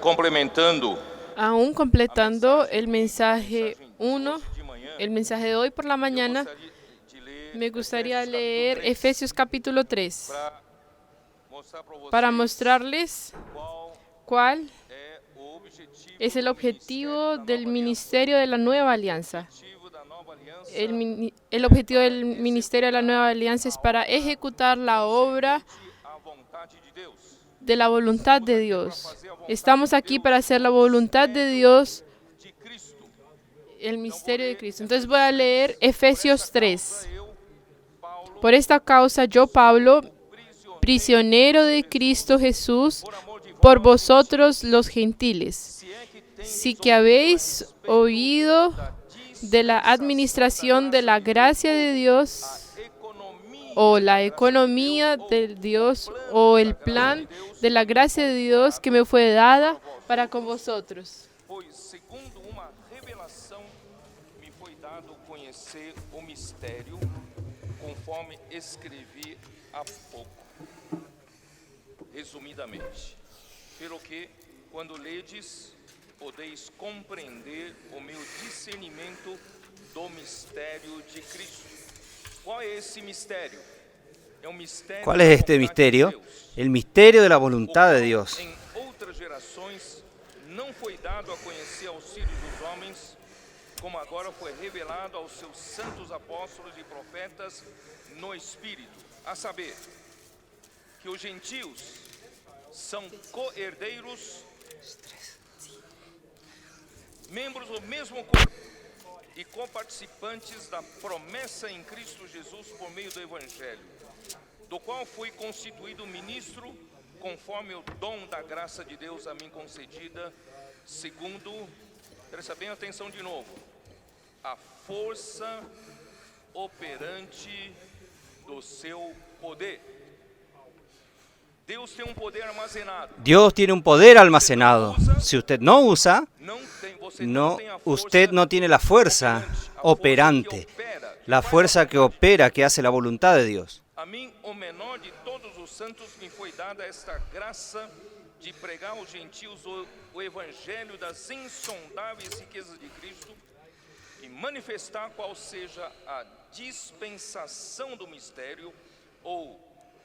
complementando Aún completando el mensaje 1, el mensaje de hoy por la mañana, me gustaría leer Efesios capítulo 3 para mostrarles cuál es el objetivo del ministerio de la Nueva Alianza. El objetivo del ministerio de la Nueva Alianza es para ejecutar la obra de la voluntad de Dios. Estamos aquí para hacer la voluntad de Dios, el misterio de Cristo. Entonces voy a leer Efesios 3. Por esta causa yo, Pablo, prisionero de Cristo Jesús, por vosotros los gentiles, si que habéis oído de la administración de la gracia de Dios, o la economía de Dios, o el plan de la gracia de Dios que me fue dada para con vosotros. pois, segundo uma revelação, me foi dado conhecer o mistério, conforme escrevi há pouco, resumidamente, pelo que, quando ledes, podeis compreender o meu discernimento do mistério de Cristo. Qual é esse mistério? É um mistério ¿Cuál es da este vontade misterio? de Deus. El misterio de la voluntad de Dios. Em outras gerações não foi dado a conhecer aos filhos dos homens, como agora foi revelado aos seus santos apóstolos e profetas no Espírito, a saber, que os gentios são co-herdeiros, membros do mesmo corpo e coparticipantes da promessa em Cristo Jesus por meio do Evangelho, do qual fui constituído ministro conforme o dom da graça de Deus a mim concedida, segundo, presta bem atenção de novo, a força operante do seu poder. Deus tem poder armazenado. Dios tiene un poder almacenado. Si usted no usa, Não tem a força usted no tiene la fuerza operante, la fuerza que opera, que hace la voluntad de Dios. A mim, o menor de todos os santos, me foi dada esta graça de pregar aos gentios o evangelho das insondáveis riquezas de Cristo e manifestar qual seja a dispensação do mistério ou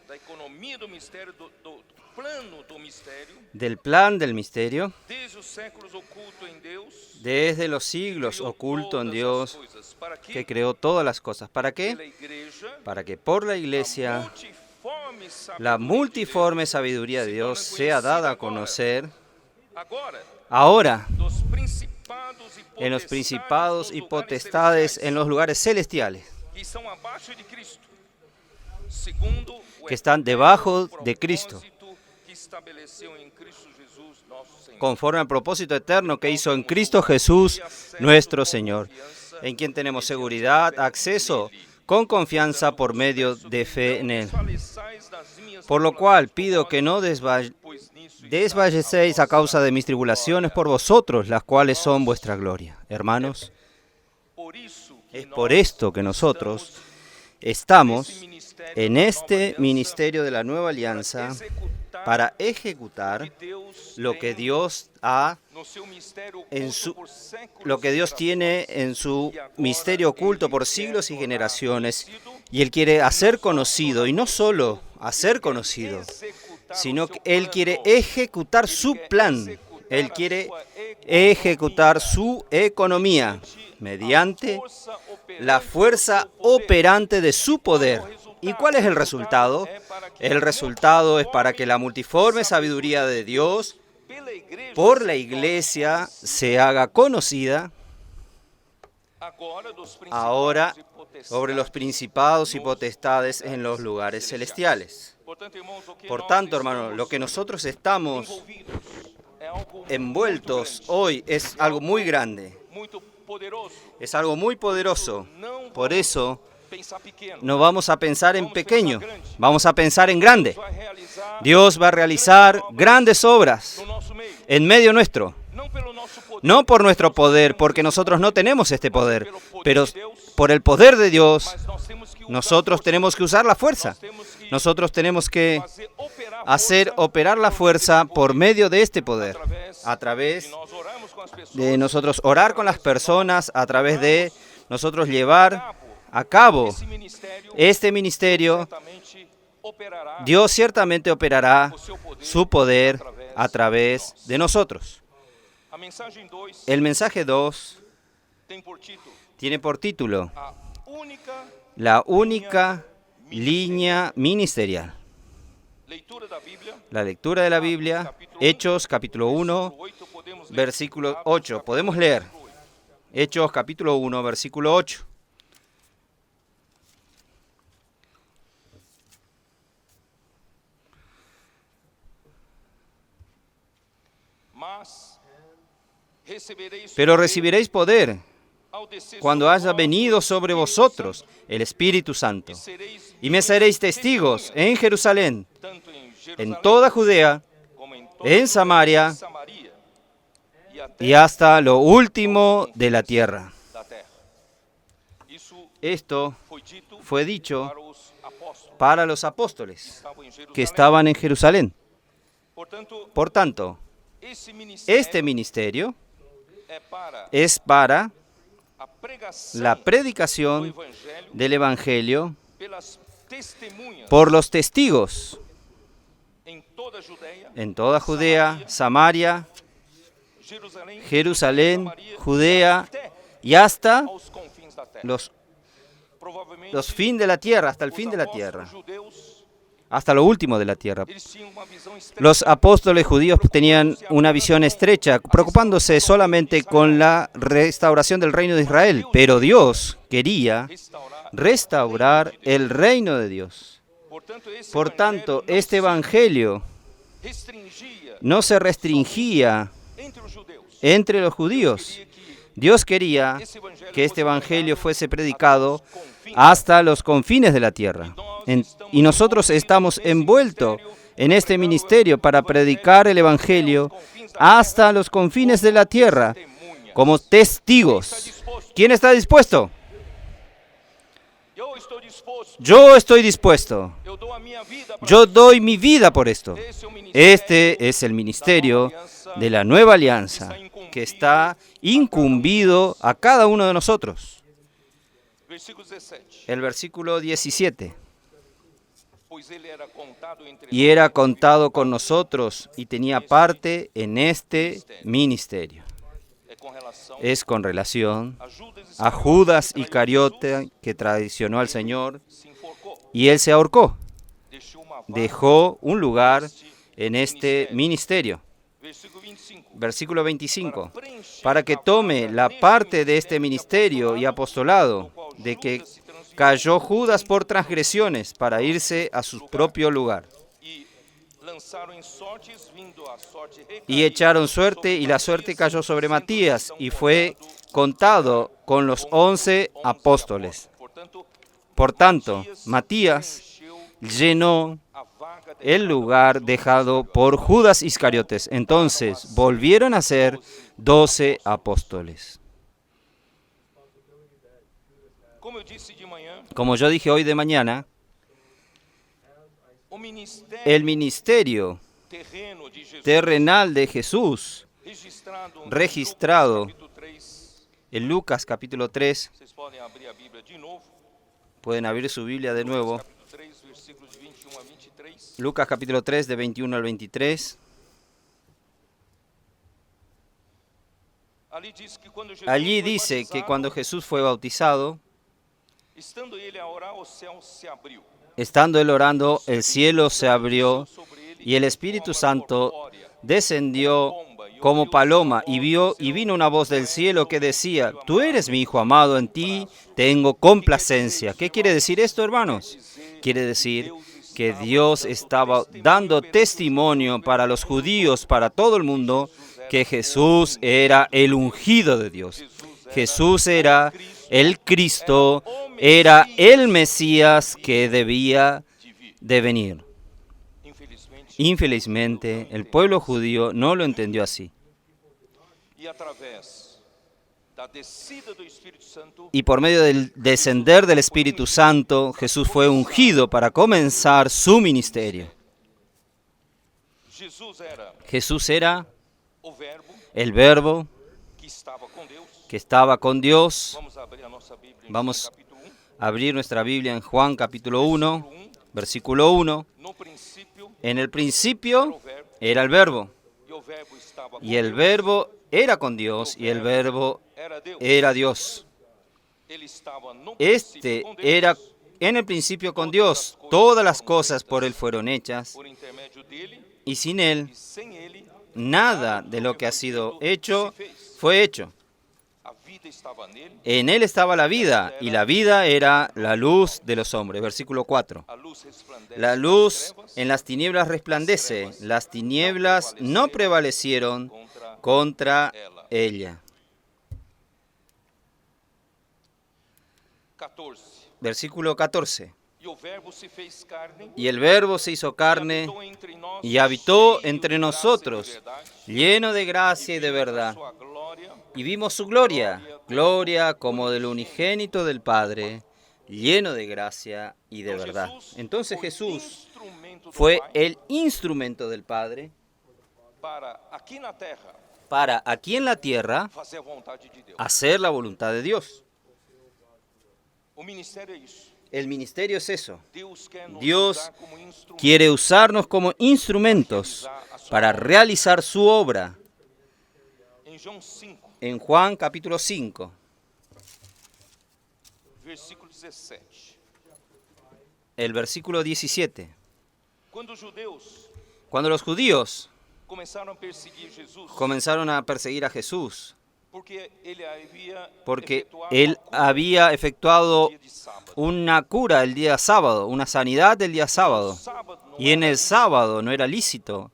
da economia do mistério, do plano do mistério, Del plan del misterio, desde os séculos oculto em Deus, desde los siglos criou oculto en todas as Dios, coisas, para que que creó todas las cosas. ¿Para pela qué? igreja Para que por la iglesia multiforme la sabedoria de multiforme Deus sabiduría de se Dios torne sea dada a conhecida conocer agora ahora dos principados e en los principados y nos lugares potestades celestiais, en los lugares celestiales, que estão abaixo de Cristo, segundo o que están eterno debajo de Cristo, propósito que estabeleceu em Cristo Jesus, nosso Senhor. conforme al propósito eterno que hizo en Cristo Jesús, nuestro Señor, en quien tenemos seguridad, acceso con confianza por medio de fe en Él. Desfaleçais das minhas Por lo cual pido que no tribulações, pois nisso está desvallecéis a causa de mis tribulaciones por vosotros, las cuales son vuestra gloria. Hermanos, por isso que es nós por esto que nosotros estamos en este ministerio de la nueva alianza para ejecutar lo que Dios ha no seu mistério en oculto su, por séculos lo que Dios e tiene en su misterio oculto por siglos y generaciones, y Él quiere hacer conocido, y no solo hacer conocido, sino que Él quiere ejecutar su plan, Él quiere ejecutar su economía mediante la fuerza operante de su poder. ¿Y cuál es el resultado? El resultado es para que la multiforme sabiduría de Dios pela igreja por la iglesia se haga conocida agora dos principados ahora e potestades. sobre los principados y potestades en los lugares celestiales. Portanto, irmãos, o que Por nós tanto, hermano, estamos lo que nosotros estamos envolvidos é algo envueltos muito grande, hoy es algo muy grande, muito poderoso. es algo muy poderoso. Não Por vamos eso pensar pequeno. no vamos a pensar en pequeño, vamos a pensar en grande. Vai realizar Dios va a realizar grandes obras no nosso meio, en medio nuestro, não pelo nosso poder, no por nuestro poder, porque nosotros no tenemos este poder, pero por el poder de Dios, mas nós temos que usar nosotros força, tenemos que usar la fuerza, nós temos que nosotros tenemos que hacer operar la fuerza por medio de este poder, a través de nosotros orar con las personas, a través de nosotros llevar a cabo este ministerio. Dios ciertamente operará su poder a través de nosotros. El mensaje 2 tiene por título la única línea ministerial. La lectura de la Biblia, Hechos capítulo 1, versículo 8. Podemos leer Hechos capítulo 1, versículo 8. Pero recibiréis poder cuando haya venido sobre vosotros el Espíritu Santo, y me seréis testigos en Jerusalén, en toda Judea, en Samaria y hasta lo último de la tierra. Esto fue dicho para los apóstoles que estaban en Jerusalén. Por tanto, este ministerio es para la predicación del Evangelio por los testigos en toda Judea, Samaria, Jerusalén, Judea y hasta los fin de la tierra, hasta el fin de la tierra, hasta lo último de la tierra. Los apóstoles judíos tenían una visión estrecha, preocupándose solamente con la restauración del reino de Israel, pero Dios quería restaurar el reino de Dios. Por tanto, este evangelio no se restringía entre los judíos. Dios quería que este evangelio fuese predicado hasta los confines de la tierra. Y nosotros estamos envueltos en este ministerio para predicar el evangelio hasta los confines de la tierra como testigos. ¿Quién está dispuesto? Yo estoy dispuesto. Yo doy mi vida por esto. Este es el ministerio de la nueva alianza que está incumbido a cada uno de nosotros. El versículo 17. Y era contado con nosotros y tenía parte en este ministerio. Es con relación a Judas Iscariote, que traicionó al Señor, y él se ahorcó. Dejó un lugar en este ministerio. Versículo 25. Para que tome la parte de este ministerio y apostolado, de que cayó Judas por transgresiones para irse a su propio lugar. Y echaron suerte, y la suerte cayó sobre Matías, y fue contado con los 11 apóstoles. Por tanto, Matías llenó el lugar dejado por Judas Iscariotes. Entonces volvieron a ser 12 apóstoles. Como yo dije hoy de mañana, el ministerio terrenal de Jesús, registrado en Lucas capítulo 3, pueden abrir su Biblia de nuevo, Lucas capítulo 3 de 21 al 23. Allí dice que cuando Jesús fue bautizado, estando él orando, el cielo se abrió y el Espíritu Santo descendió como paloma y vino una voz del cielo que decía: Tú eres mi Hijo amado, en ti tengo complacencia. ¿Qué quiere decir esto, hermanos? Quiere decir que Dios estaba dando testimonio para los judíos, para todo el mundo, que Jesús era el ungido de Dios. Jesús era el Cristo, era el Mesías que debía de venir. Infelizmente, el pueblo judío no lo entendió así. da descida do Espírito Santo, y por medio del descender del Espíritu Santo, Jesús fue ungido para comenzar su ministerio. Jesús era o Verbo el Verbo que estava com Deus. que estaba con Dios. Vamos abrir a nossa Bíblia em Vamos João capítulo 1. a abrir nuestra Biblia en Juan capítulo 1, versículo 1. No princípio En el principio era el Verbo, e o Verbo estava com y el Deus, Verbo era con Dios, y el Verbo era Deus. era Dios. Ele estava no Este princípio com Deus, era en el principio con Dios. Todas las cosas por Él fueron hechas, por intermédio dele, y sin Él e sem ele nada de lo que ha sido hecho fue hecho. a vida estava nele, En Él estaba la vida, y la vida era la luz de los hombres. Versículo 4. a luz resplandece La nas luz trevas, en las tinieblas resplandece. Las tinieblas no prevalecieron contra ella. 14. Versículo 14. E o Verbo se fez carne Y el Verbo se hizo carne habitou entre nós, y habitó cheio entre de graça e nosotros, verdade, lleno de gracia y de vimos a verdad. sua glória, Y vimos su gloria, gloria como del unigénito del Padre, lleno de gracia y de verdad. Entonces Jesús instrumento do fue Pai el instrumento del Padre para aqui na terra para aquí en la tierra fazer a vontade de Deus. hacer la voluntad de Dios. O ministério é isso. El ministerio es eso. Deus quer nos Dios usar como instrumento Quiere usarnos como instrumentos para realizar su obra. em João 5, En Juan capítulo 5, versículo 17. el versículo 17. Quando os judeus Cuando los judíos começaram a perseguir Jesus, comenzaron a perseguir a Jesús, porque ele havia porque efetuado Él uma cura había efectuado no dia de sábado. una cura el día sábado, una sanidad el día No sábado. sábado não Y en era el sábado no era lícito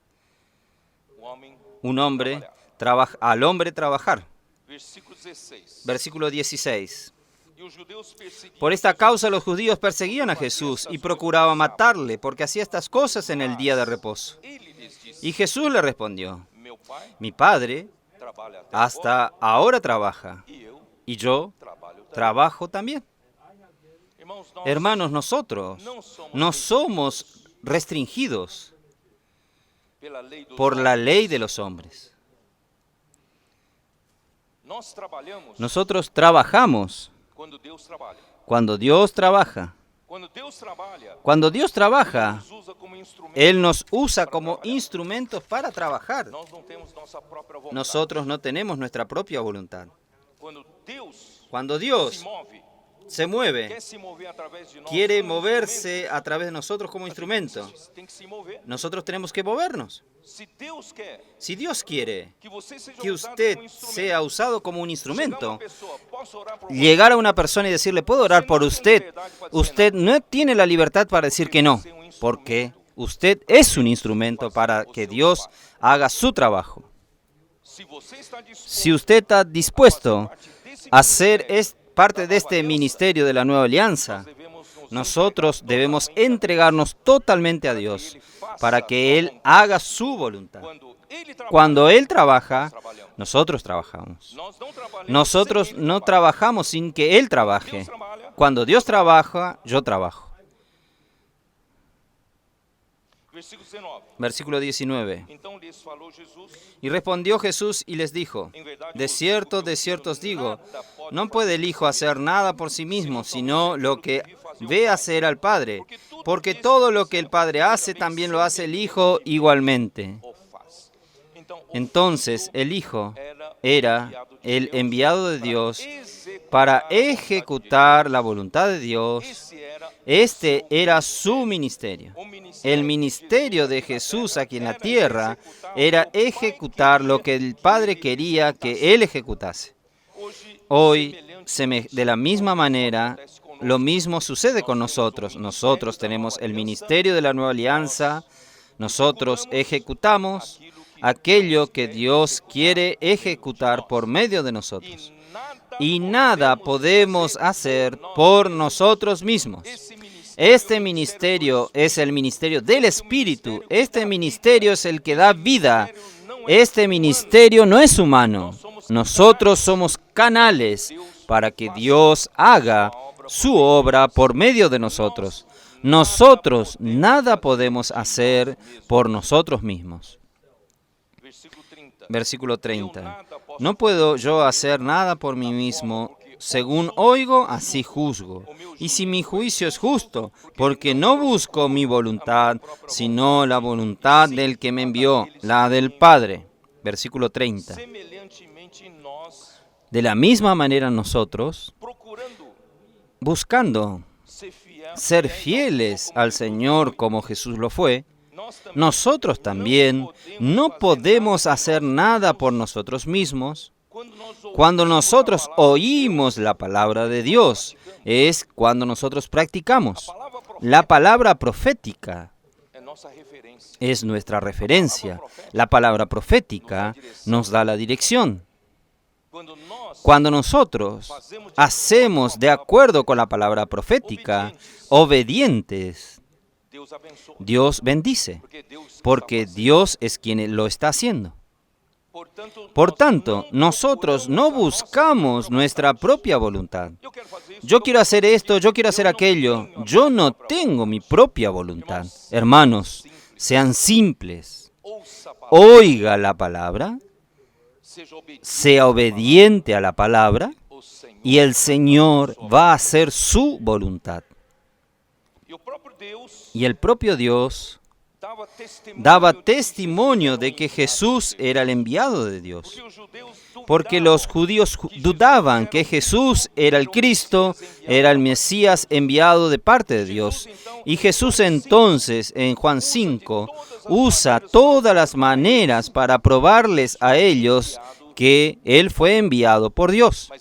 o homem un hombre trabalhar. al hombre trabajar. Versículo 16. Versículo 16. E os judeus perseguiam Por esta causa los judíos perseguían a Jesús y procuraban matarle, porque hacía estas cosas en el día de reposo. Ele lhes disse: Y Jesús le respondió: Meu pai mi Padre trabalha até hasta ahora trabaja, agora, e eu y yo trabalho também. trabajo también. Irmãos, nós Hermanos, nosotros no somos restringidos pela lei dos por la homens, ley de los hombres. nós trabalhamos Nosotros trabajamos quando Deus trabalha. cuando Dios trabaja. Quando Deus trabalha, Cuando Dios trabaja, nos usa como instrumento. Él nos usa como instrumentos para trabajar. Nós não temos nossa própria vontade. Nosotros no tenemos nuestra propia voluntad. Quando Deus Cuando se Dios move, se mueve, quer se mover através de nós, quiere como moverse a través de nosotros como instrumento, instrumento, tem que se mover. nosotros tenemos que movernos. Se Deus quer Si Dios quiere que você seja que usado usted como instrumento, sea usado como un chegar instrumento, uma pessoa, posso orar por llegar a una persona y decirle, ¿puedo orar por usted? Usted no tiene la libertad para decir que no, porque usted es un instrumento para que Dios haga su trabajo. você? Se você está disposto Si usted está dispuesto parte desse a ser ministério, parte de este ministerio de la nueva alianza, devemos nos nosotros entregar debemos totalmente entregarnos totalmente a Dios para que Él haga su voluntad. Quando ele trabalha, Cuando Él trabaja, nós trabalhamos. nosotros trabajamos. Nós não trabalhamos Nosotros sem ele no trabalhar. trabajamos sin que Él trabaje. Deus trabalha. Cuando Dios trabaja, yo trabajo. Versículo 19. Versículo 19. Então lhes falou Jesus: Y respondió Jesús y les dijo, de cierto os digo, no puede el Hijo hacer nada por sí mismo, sino lo que ve hacer al Padre, porque todo lo que el Padre hace, también lo hace el Hijo igualmente. o faz. Então, o Entonces el Hijo era era el enviado de Dios para ejecutar la voluntad de Dios. Esse era Este era su ministerio. o ministério. El ministerio de Jesús aquí en la tierra era ejecutar lo que el Padre quería que Él ejecutase. Hoy, de la misma manera, lo mismo sucede con nosotros. Nosotros tenemos el ministerio de la nueva alianza. Nosotros ejecutamos aquello que Dios quiere ejecutar por medio de nosotros. Y nada podemos hacer por nosotros mismos. Este ministerio es el ministerio del Espíritu. Este ministerio es el que da vida. Este ministerio no es humano. Nosotros somos canales para que Dios haga su obra por medio de nosotros. Nosotros nada podemos hacer por nosotros mismos. Versículo 30. No puedo yo hacer nada por mí mismo. Según oigo, así juzgo. Y si mi juicio es justo, porque no busco mi voluntad, sino la voluntad del que me envió, la del Padre. Versículo 30. De la misma manera nosotros, buscando ser fieles al Señor como Jesús lo fue, nosotros también no podemos hacer nada por nosotros mismos. Cuando nosotros oímos la palabra de Dios, es cuando nosotros practicamos. La palabra profética es nuestra referencia. La palabra profética nos da la dirección. Cuando nosotros hacemos de acuerdo con la palabra profética, obedientes, Dios bendice, porque Dios es quien lo está haciendo. Por tanto, nosotros no buscamos nuestra propia voluntad. Yo quiero hacer esto, yo quiero hacer aquello. Yo no tengo mi propia voluntad. Hermanos, sean simples. Oiga la palabra, sea obediente a la palabra, y el Señor va a hacer su voluntad. Y el propio Dios daba testimonio de que Jesús era el enviado de Dios, porque los judíos dudaban que Jesús era el Cristo, era el Mesías enviado de parte de Dios. Y Jesús entonces, en Juan 5, usa todas las maneras para probarles a ellos que Él fue enviado por Dios.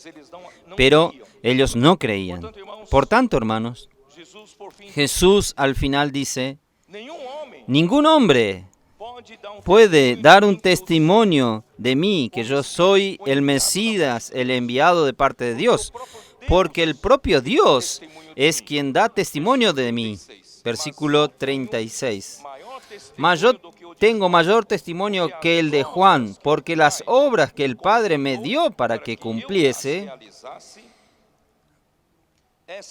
Pero ellos no creían. Por tanto, hermanos, Jesús al final dice, ningún hombre puede dar un testimonio de mí, que yo soy el Mesías, el enviado de parte de Dios, porque el propio Dios es quien da testimonio de mí. Versículo 36. Mas yo tengo mayor testimonio que el de Juan, porque las obras que el Padre me dio para que cumpliese,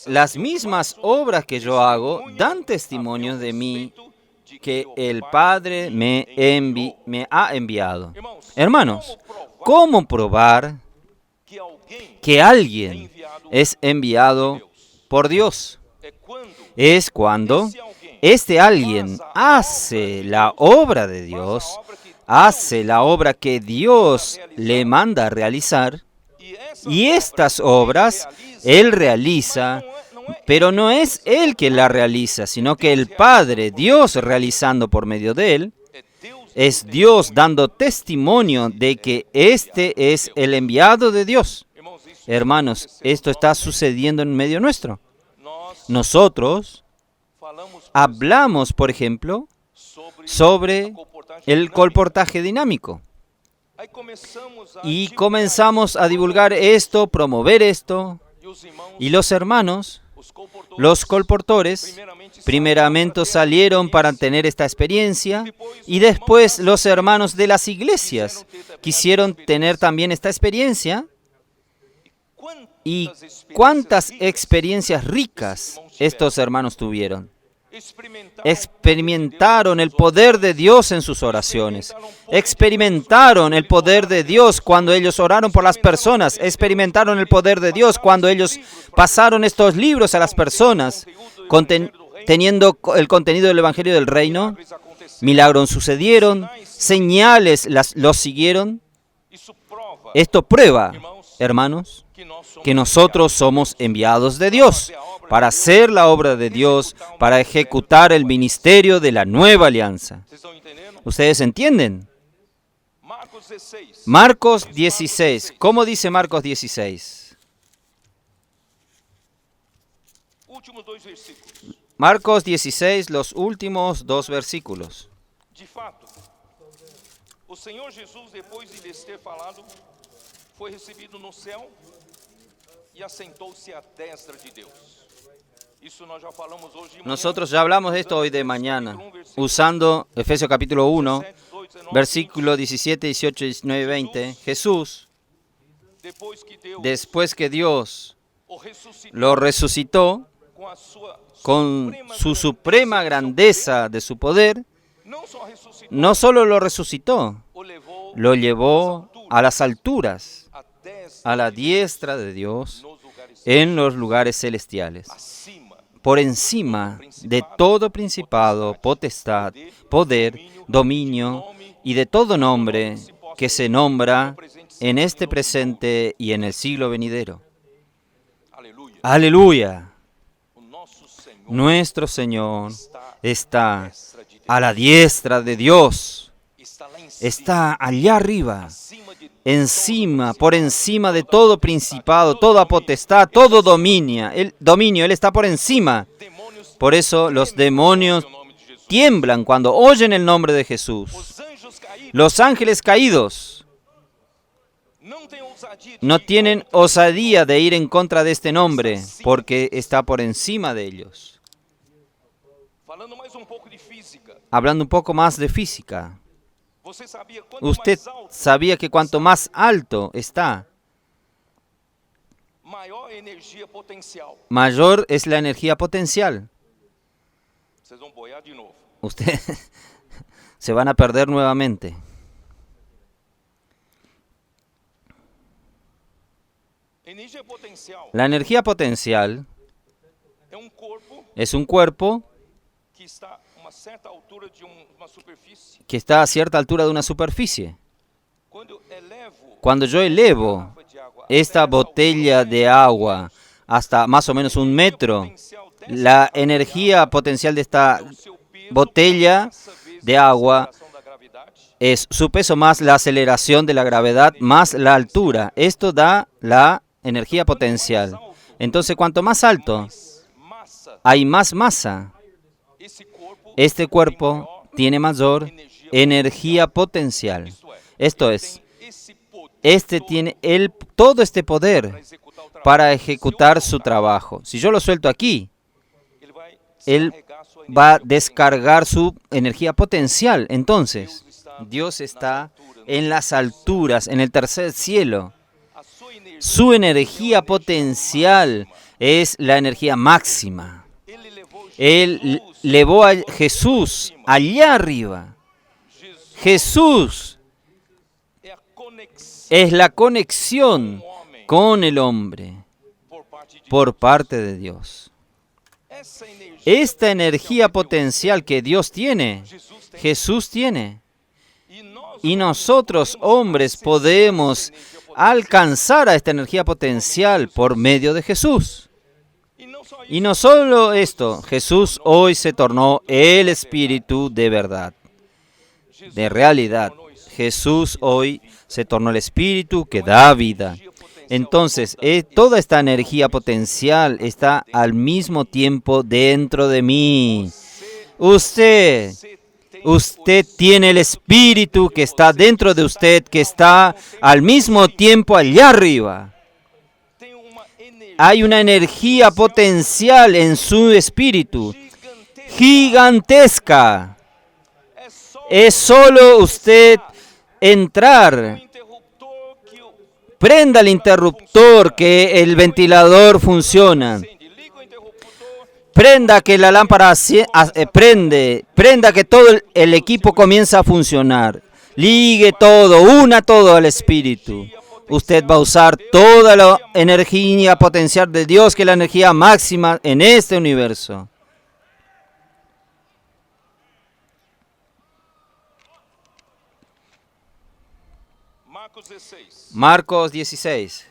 las mismas obras que yo hago, dan testimonio de mí, que el Padre me ha enviado. Hermanos, ¿cómo probar que alguien es enviado por Dios? Es cuando este alguien hace la obra de Dios, hace la obra que Dios le manda a realizar, y estas obras Él realiza, pero no es Él quien la realiza, sino que el Padre, Dios realizando por medio de Él, es Dios dando testimonio de que este es el enviado de Dios. Hermanos, esto está sucediendo en medio nuestro. Nosotros hablamos, por ejemplo, sobre el colportaje dinámico. Y comenzamos a divulgar esto, promover esto. Y los hermanos, los colportores, primeramente salieron para tener esta experiencia, y después los hermanos de las iglesias quisieron tener también esta experiencia. ¿Y cuántas experiencias ricas estos hermanos tuvieron? Experimentaron el poder de Dios en sus oraciones. Experimentaron el poder de Dios cuando ellos oraron por las personas. Experimentaron el poder de Dios cuando ellos pasaron estos libros a las personas, teniendo el contenido del Evangelio del Reino. Milagros sucedieron, señales los siguieron. Esto prueba, hermanos, que nosotros somos enviados de Dios para hacer la obra de Dios, para ejecutar el ministerio de la nueva alianza. ¿Ustedes entienden? Marcos 16. ¿Cómo dice Marcos 16? Marcos 16, los últimos dos versículos. De fato, o Senhor Jesus, depois de lhes ter falado, foi recebido no céu e assentou-se à destra de Deus. Nosotros ya hablamos de esto hoy de mañana, usando Efesios capítulo 1, versículo 17, 18, 19 y 20. Jesús después que Dios o ressuscitou lo resucitó com con su suprema grandeza de su poder, não só ressuscitou, no solo lo resucitó, o levou lo llevó a las alturas, a destra a la diestra de Dios, nos lugares en los lugares celestiales, acima por encima de todo principado, potestad, poder, dominio y de todo nombre que se nombra en este presente y en el siglo venidero. aleluia. Aleluya. O nosso Senhor Nuestro Señor está destra de Deus, a la diestra de Dios, está lá em cima, está allá arriba, acima de encima, por encima de todo principado, toda potestad, todo dominio. Él está por encima. demônios. Por eso los demonios Em nome de Jesus. tiemblan cuando oyen el nombre de Jesús. Os anjos caídos Los ángeles caídos não têm ousadia de no ir tienen contra osadía de ir en contra de este nombre, porque está por encima de ellos. Falando mais pouco de física, Hablando un poco más de física, você sabia quanto usted mais alto, sabía que cuanto más alto está, maior energia potencial. mayor es la energía potencial. Vocês vão boiar de novo. Usted se van a perder nuevamente. Energia potencial La energía potencial é corpo es un cuerpo que está a uma certa altura de uma superfície. que está a cierta altura de una superficie. Quando elevo Cuando yo elevo garrafa de água esta botella de agua hasta más o menos 1 metro, potencial dessa la energía potencial de esta o seu peso botella massa vezes de a agua aceleração da gravidade es su peso más la aceleración de la gravedad más la altura. Esto da la energía potencial. Entonces, cuanto más alto, massa. hay más masa. Esse corpo Este cuerpo tiene mayor energía potencial. Esto es, tem esse poder este tiene todo este poder para executar o trabalho. para ejecutar su trabajo. Si yo lo suelto aquí, Ele vai él descarregar sua va a energia descargar su energía potencial. Entonces, Dios está en las alturas, en el tercer cielo. a sua energia. Su energía potencial es la energía máxima. Ele levou Él llevó a Jesús allá arriba. Jesús é a conexão es la conexión con el hombre por parte de por parte de Dios. essa energia. Esta energía potencial que Dios tiene, Jesus tem. Jesús tiene. E nós Y nosotros, hombres, podemos alcanzar a esta energía potencial por medio de Jesús. e não só isso, Y no solo esto, Jesús hoy se tornó el Espíritu de verdad, de realidad. Jesús hoy se tornó el Espíritu que da vida. Entonces, toda esta energía potencial está al mismo tiempo dentro de mí. Usted tiene el Espíritu que está dentro de usted, que está al mismo tiempo allá arriba. tem uma energia Hay una energía potencial en su espíritu, gigantesca. é só Es solo usted entrar, interruptor que o prenda el interruptor que el ventilador funciona. acende, liga o interruptor, Prenda que la lámpara prenda que todo el equipo comienza a funcionar. Ligue todo, una todo al Espíritu. Usted va a usar toda la energía potencial de Dios, que es la energía máxima en este universo. Marcos 16. Marcos 16.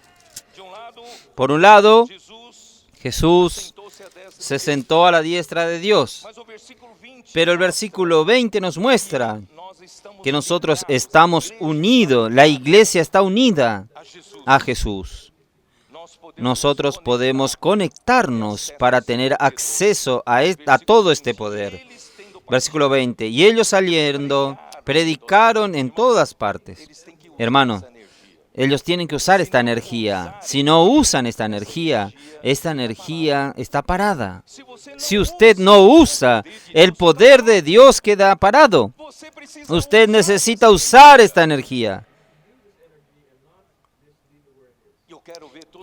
De lado, Por un lado, Jesus Jesús sentou-se à destra, se sentó a la diestra de Dios. mas o versículo 20 Pero el versículo 20 nos muestra nós estamos que nosotros ligados, estamos unidos, la iglesia está unida a Jesus. a Jesús. Nós podemos Nosotros podemos conectarnos para tener acceso a todo este poder. eles tendo Versículo 20. Y ellos saliendo, predicaron en todas partes. eles têm que usar Hermano, essa energia. ellos tienen que usar esta energía. Si no usan esta energía está parada. Se você não Si usted no usa, el poder de Dios queda parado. você precisa Usted necesita usar esta energía.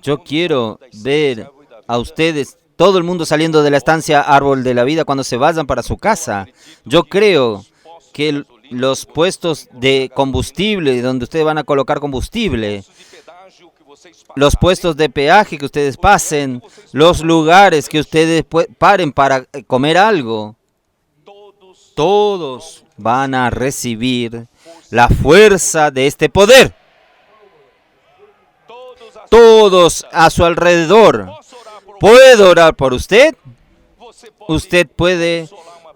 Yo quiero ver a ustedes, todo el mundo saliendo de la estancia Árbol de la Vida cuando se vayan para su casa. Yo creo que los puestos de combustible, donde ustedes van a colocar combustible, los puestos de peaje que ustedes pasen, los lugares que ustedes paren para comer algo, todos van a recibir la fuerza de este poder. Todos a su alrededor. ¿Puedo orar por usted? Usted puede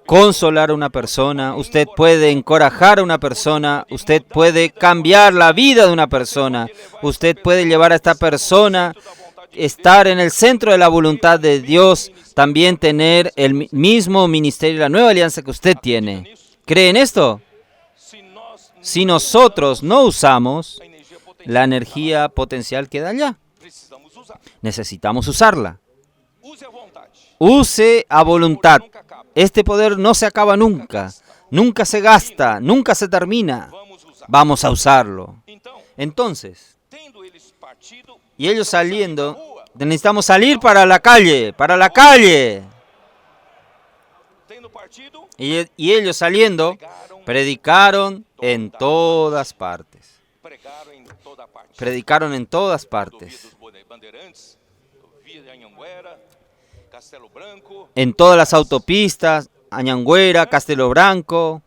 consolar a una persona, usted puede encorajar a una persona, usted puede cambiar la vida de una persona, usted puede llevar a esta persona, estar en el centro de la voluntad de Dios, también tener el mismo ministerio, la nueva alianza que usted tiene. ¿Cree en esto? Si nosotros no usamos, la energía potencial queda allá. Necesitamos usarla. Use a voluntad. Este poder no se acaba nunca. Nunca se gasta, nunca se termina. Vamos a usarlo. Entonces, y ellos saliendo, necesitamos salir para la calle, para la calle. Y ellos saliendo, predicaron en todas partes. Predicaron en todas partes. En todas las autopistas, Anhanguera, Castelo Branco,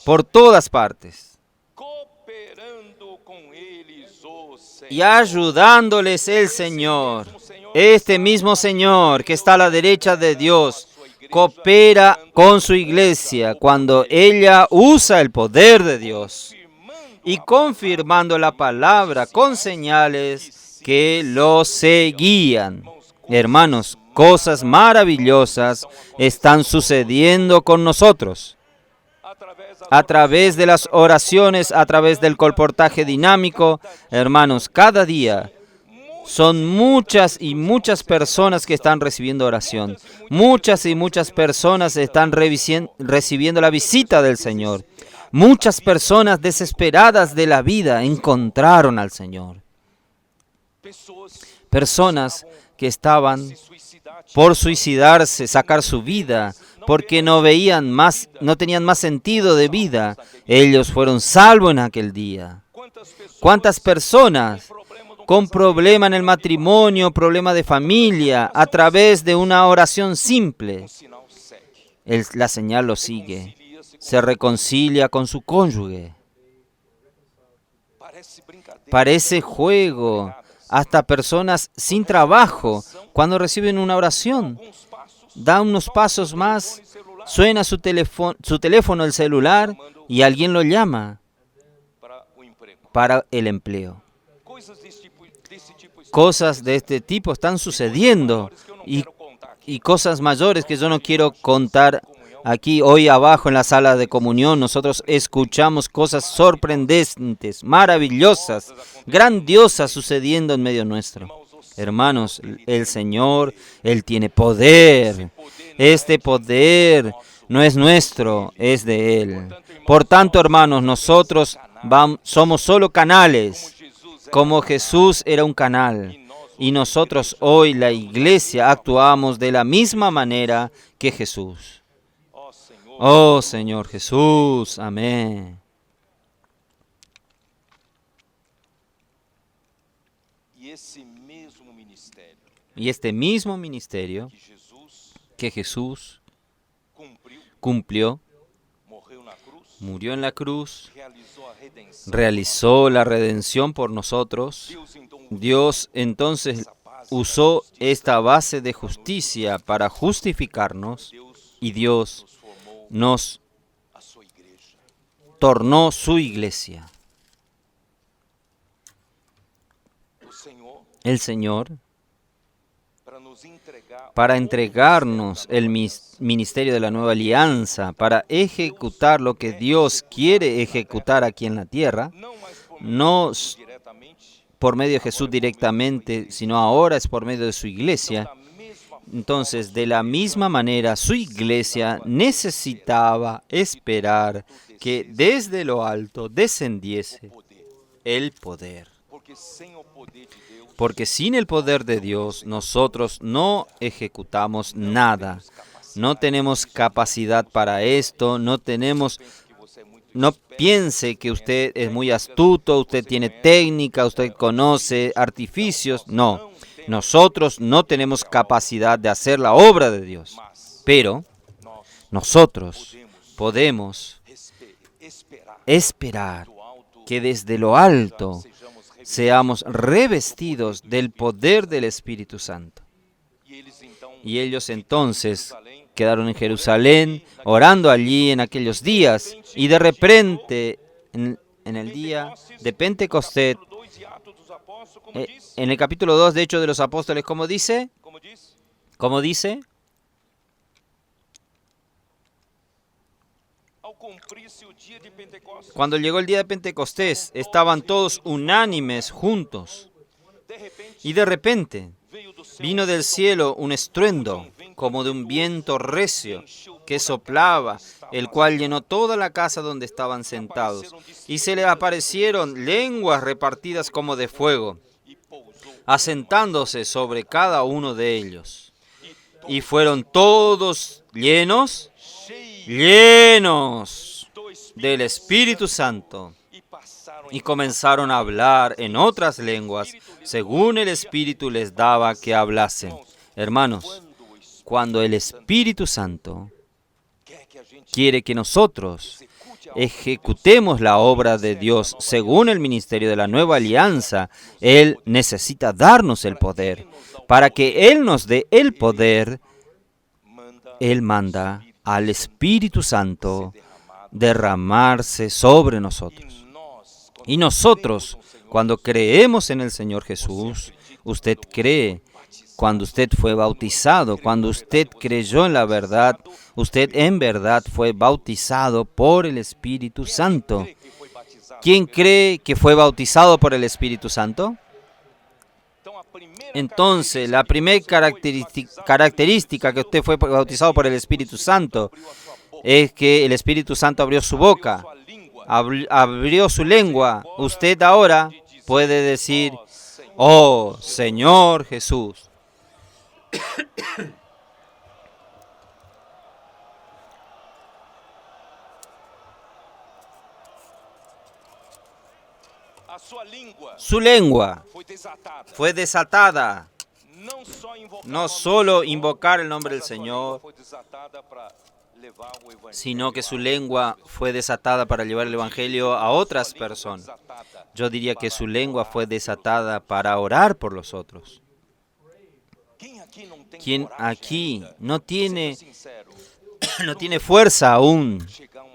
por todas partes. Y ayudándoles el Señor, este mismo Señor que está a la derecha de Dios, coopera con su iglesia cuando ella usa el poder de Dios y confirmando la palabra con señales que los seguían. Hermanos, cosas maravillosas están sucediendo con nosotros. A través de las oraciones, a través del colportaje dinámico, hermanos, cada día son muchas y muchas personas que están recibiendo oración. Muchas y muchas personas están recibiendo la visita del Señor. Muchas personas desesperadas de la vida encontraron al Señor. Personas que estaban por suicidarse, sacar su vida, porque no veían más, no tenían más sentido de vida. Ellos fueron salvos en aquel día. ¿Cuántas personas con problema en el matrimonio, problema de familia, a través de una oración simple, la señal lo sigue? Se reconcilia con su cónyuge. Parece juego. Hasta personas sin trabajo, cuando reciben una oración, da unos pasos más, suena su teléfono, el celular, y alguien lo llama para el empleo. Cosas de este tipo están sucediendo y cosas mayores que yo no quiero contar aquí. Hoy abajo en la sala de comunión nosotros escuchamos cosas sorprendentes, maravillosas, grandiosas sucediendo en medio nuestro. Hermanos, el Señor, Él tiene poder. Este poder no es nuestro, es de Él. Por tanto, hermanos, nosotros somos solo canales, como Jesús era un canal. Y nosotros hoy, la iglesia, actuamos de la misma manera que Jesús. Oh Señor Jesús, amén. Y este mismo ministerio que Jesús cumplió, murió en la cruz, realizó la redención por nosotros. Dios entonces usó esta base de justicia para justificarnos y Dios nos tornó su iglesia. El Señor, para entregarnos el ministerio de la nueva alianza, para ejecutar lo que Dios quiere ejecutar aquí en la tierra, no por medio de Jesús directamente, sino ahora es por medio de su iglesia. Entonces, de la misma manera, su iglesia necesitaba esperar que desde lo alto descendiese el poder. Porque sin el poder de Dios nosotros no ejecutamos nada. No tenemos capacidad para esto, no piense que usted es muy astuto, usted tiene técnica, usted conoce artificios. No, nosotros no tenemos capacidad de hacer la obra de Dios. Pero nosotros podemos esperar que desde lo alto seamos revestidos del poder del Espíritu Santo. Y ellos entonces quedaron en Jerusalén, orando allí en aquellos días, y de repente, en el día de Pentecostés, en el capítulo 2 de Hechos de los Apóstoles, ¿cómo dice? ¿Cómo dice? Cuando llegó el día de Pentecostés, estaban todos unánimes juntos. Y de repente vino del cielo un estruendo, como de un viento recio, que soplaba, el cual llenó toda la casa donde estaban sentados. Y se les aparecieron lenguas repartidas como de fuego, asentándose sobre cada uno de ellos. Y fueron todos llenos del Espíritu Santo, y comenzaron a hablar en otras lenguas, según el Espíritu les daba que hablasen. Hermanos, cuando el Espíritu Santo quiere que nosotros ejecutemos la obra de Dios según el ministerio de la nueva alianza, Él necesita darnos el poder. Para que Él nos dé el poder, Él manda al Espíritu Santo derramarse sobre nosotros. Y nosotros, cuando creemos en el Señor Jesús, usted cree, cuando usted fue bautizado, cuando usted creyó en la verdad, usted en verdad fue bautizado por el Espíritu Santo. ¿Quién cree que fue bautizado por el Espíritu Santo? Entonces, la primera característica que usted fue bautizado por el Espíritu Santo es que el Espíritu Santo abrió su boca, abrió su lengua. Usted ahora puede decir, oh Señor Jesús. Su lengua fue desatada. No solo invocar el nombre del Señor, sino que su lengua fue desatada para llevar el Evangelio a otras personas. Yo diría que su lengua fue desatada para orar por los otros. ¿Quién aquí no tiene fuerza aún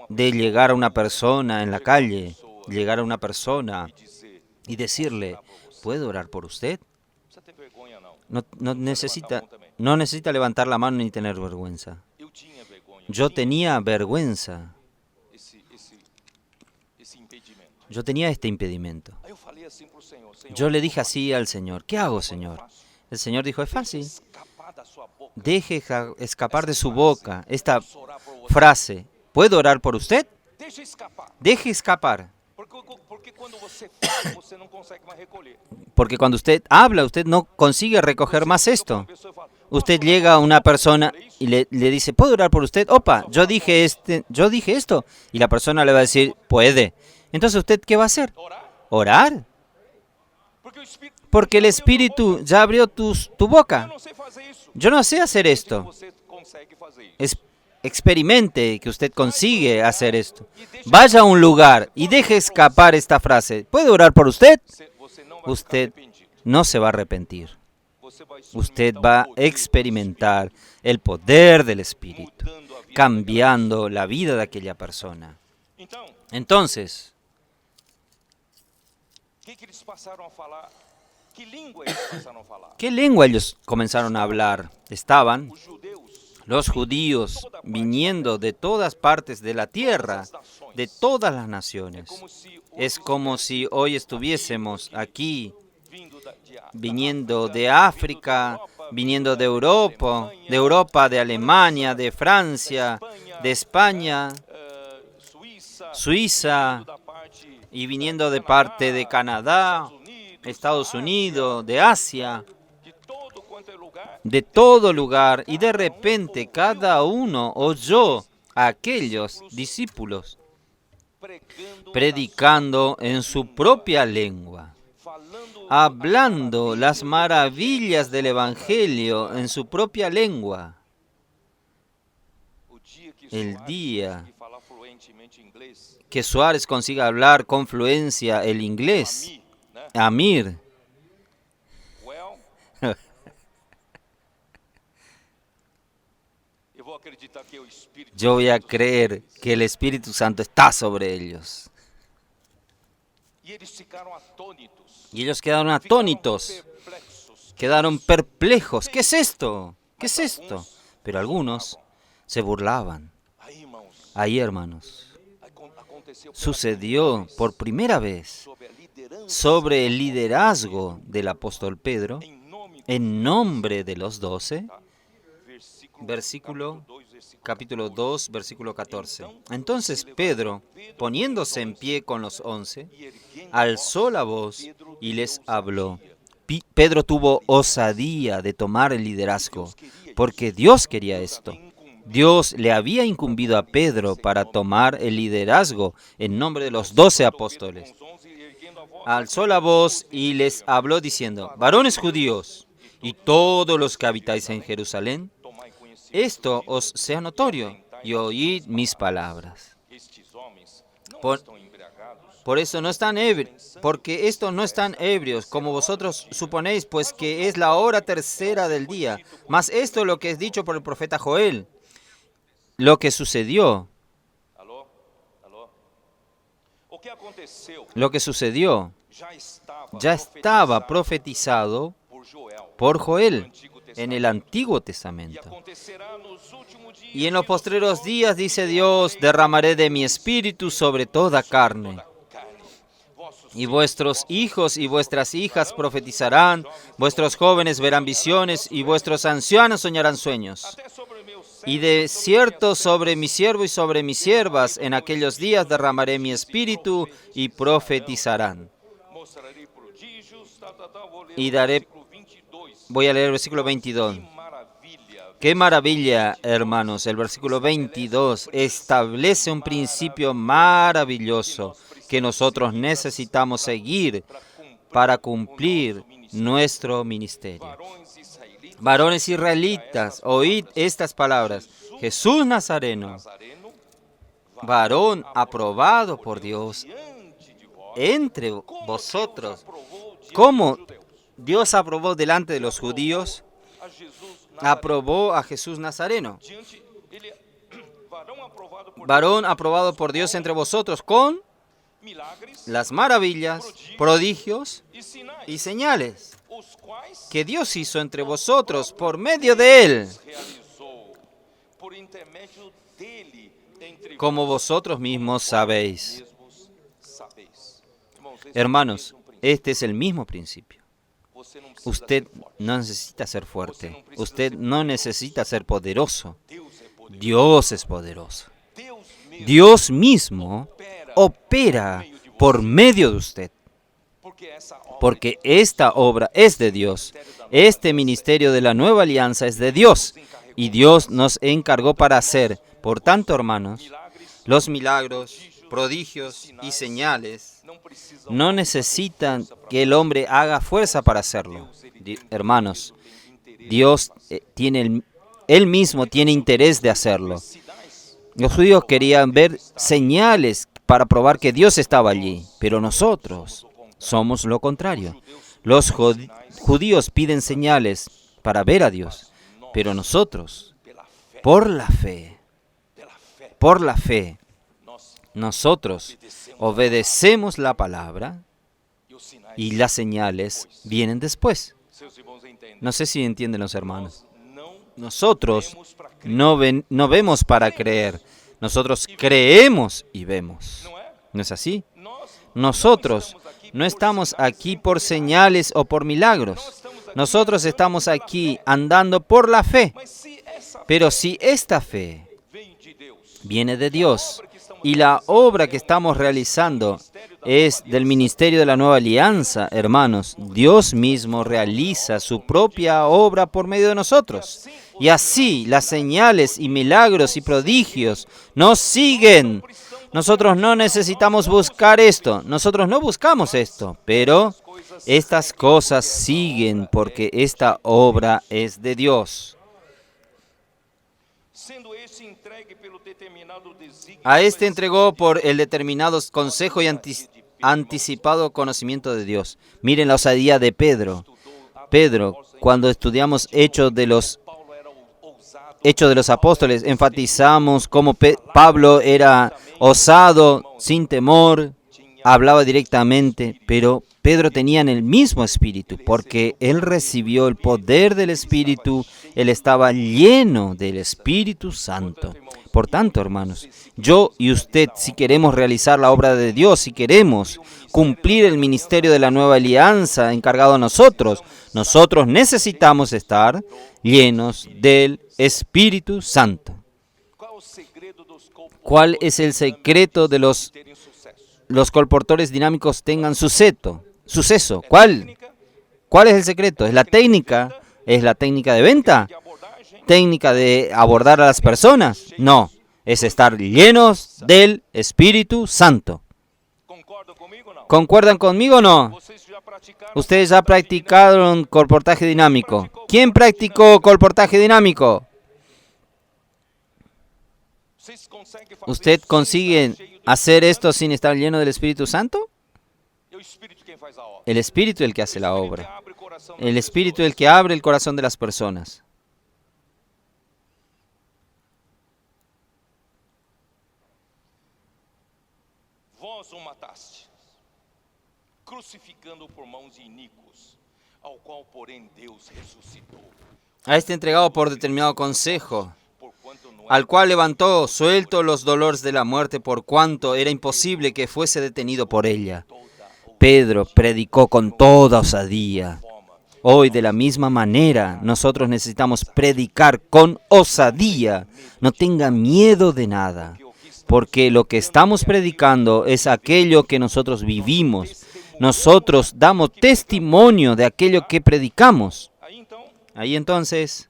de llegar a una persona en la calle, llegar a una persona y decirle, ¿puedo orar por usted? No necesita levantar la mano ni tener vergüenza. Yo tenía vergüenza. Yo tenía este impedimento. Yo le dije así al Señor, ¿qué hago, Señor? El Señor dijo, es fácil. Deje escapar de su boca esta frase, ¿puedo orar por usted? Deje escapar. Porque cuando usted habla, usted no consigue recoger más esto. Usted llega a una persona y le dice, ¿puedo orar por usted? Opa, yo dije esto. Y la persona le va a decir, puede. Entonces, ¿usted qué va a hacer? ¿Orar? Porque el Espíritu ya abrió tu boca. Yo no sé hacer esto. Experimente que usted consigue hacer esto. Vaya a un lugar y deje escapar esta frase. ¿Puede orar por usted? Usted no se va a arrepentir. Usted va a experimentar el poder del Espíritu, cambiando la vida de aquella persona. Entonces, ¿qué lengua ellos comenzaron a hablar? Estaban los judíos viniendo de todas partes de la tierra, de todas las naciones. Es como si hoy estuviésemos aquí, viniendo de África, viniendo de Europa, de Alemania, de Francia, de España, Suiza, y viniendo de parte de Canadá, Estados Unidos, de Asia, de todo quanto é lugar, de todo lugar, y de repente cada uno oyó a aquellos discípulos predicando en su propia lengua, falando hablando las maravillas del Evangelio en su propia lengua. o dia que El Soares día conseguir falar fluentemente inglês, que Suárez consiga hablar con fluencia el inglés, mim, né? Amir, Well, eu vou acreditar que é o Espírito yo voy a Santo. creer que el Espíritu Santo está sobre ellos. E eles ficaram atônitos, Y ellos quedaron ficaram atónitos, perplexos. quedaron perplejos. ¿Qué es esto? ¿Qué es esto? Pero algunos se burlaban. Aí, irmãos, Ahí, hermanos, aconteceu pela sucedió por primera vez sobre a liderança sobre el liderazgo del apóstol Pedro em nome do en nombre de los 12, versículo capítulo 2, versículo 14. Entonces Pedro, poniéndose en pie con los 11, alzó la voz y les habló. Pedro tuvo osadía de tomar el liderazgo, porque Dios quería esto. Dios le había incumbido a Pedro para tomar el liderazgo en nombre de los 12 apóstoles. Alzó la voz y les habló diciendo: varones judíos y todos los que habitáis en Jerusalén, esto os sea notorio y oíd mis palabras. Por eso no están ebrios, porque estos no están ebrios, como vosotros suponéis, pues que es la hora tercera del día. Mas esto es lo que es dicho por el profeta Joel. Lo que sucedió, Alô? Alô? O que aconteceu lo que sucedió, já ya estaba profetizado por Joel en el Antiguo Testamento. acontecerá nos últimos dias. Y en los postreros días, dice Dios, derramaré de mi espíritu sobre toda carne. Y vuestros hijos y vuestras hijas profetizarán, vuestros jóvenes verán visiones y vuestros ancianos soñarán sueños. Até sobre meus Y de cierto sobre mi siervo y sobre mis siervas en aquellos días derramaré mi espíritu y profetizarán. mostrarei prodígios, vou ler Y o daré, versículo 22. voy a leer el versículo 22. Que maravilha! Qué maravilla, hermanos. El versículo 22 establece un principio maravilloso que nosotros necesitamos seguir para cumplir nuestro ministerio. Varões israelitas, Varones israelitas, oíd estas palabras. Jesús Nazareno, Nazareno, varón aprobado por Dios diante de vós, entre vosotros. aprovou diante ¿Cómo dos judeus Dios aprobó delante de los judíos? a Jesus Aprobó a Jesús Nazareno, diante ele varão aprovado por varón aprobado por Dios entre vosotros, con milagres las maravillas, prodigios e sinais, y señales os quais que Dios hizo entre vosotros por medio de Él, realizou por intermédio dele entre como vosotros mismos sabéis. mesmos sabeis. Irmãos, esse Hermanos, é o mesmo princípio. este es el mismo principio. Você não precisa Usted ser forte. no necesita ser fuerte, usted no necesita ser poderoso. Deus é poderoso. Dios es poderoso. Deus mesmo, Dios mismo opera por medio de usted, porque essa obra porque esta obra es de Dios. Este ministerio de la nueva alianza es de Dios y Dios nos encargó para hacer. Por tanto, hermanos, los milagros, prodigios y señales não precisa no necesitan que el hombre haga fuerza para hacerlo. Hermanos, Dios Él mismo tiene interés de hacerlo. Los judíos querían ver señales para probar que Dios estaba allí, pero nosotros somos lo contrario. Los judíos piden señales para ver a Dios, pero nosotros, por la fe, nosotros obedecemos la palabra e os sinais. y las señales vienen después. Seus irmãos entendem. No sé si entienden los hermanos. Não Nosotros temos para crer, no vemos para creer, nosotros creemos y vemos. não é? ¿No es así? Nós Nosotros no estamos aquí por señales o por milagros. Nosotros estamos aquí andando por la fe. mas se essa Pero si esta fe vem de Deus, viene de Dios, Y la obra que estamos realizando es del ministerio de la nueva alianza, hermanos. Dios mismo realiza su propia obra por medio de nosotros. Y así las señales y milagros y prodigios nos siguen. Nosotros no necesitamos buscar esto. Nosotros no buscamos esto. Pero estas cosas siguen porque esta obra es de Dios. A este entregó por el determinado consejo y anticipado conocimiento de Dios. Miren la osadía de Pedro. Pedro, cuando estudiamos Hechos de los Apóstoles, enfatizamos cómo Pablo era osado, sin temor, hablaba directamente, pero Pedro tenía en el mismo espíritu, porque él recibió el poder del Espíritu, él estaba lleno del Espíritu Santo. Por tanto, hermanos, yo y usted, si queremos realizar la obra de Dios, si queremos cumplir el ministerio de la nueva alianza encargado a nosotros necesitamos estar llenos del Espíritu Santo. ¿Cuál es el secreto de los colportores dinámicos tengan suceso? ¿Cuál es el secreto? ¿Es la técnica? ¿Es la técnica de venta? ¿Técnica de abordar a las personas? No, es estar llenos del Espíritu Santo. ¿Concuerdan conmigo o no? Ustedes ya practicaron colportaje dinámico. ¿Quién practicó colportaje dinámico? ¿Usted consigue hacer esto sin estar lleno del Espíritu Santo? El Espíritu es el que hace la obra. El Espíritu es el que abre el corazón de las personas. Vós o mataste, crucificando por mãos de iniquos, ao qual porém Deus ressuscitou. A este entregado por determinado consejo, al cual levantó suelto los dolores de la muerte, por cuanto era imposible que fuese detenido por ella. Pedro predicó con toda osadía. Hoy, de la misma manera, nosotros necesitamos predicar con osadía. No tenga miedo de nada, porque lo que estamos predicando es aquello que nosotros vivimos. Nosotros damos testimonio de aquello que predicamos. Ahí entonces,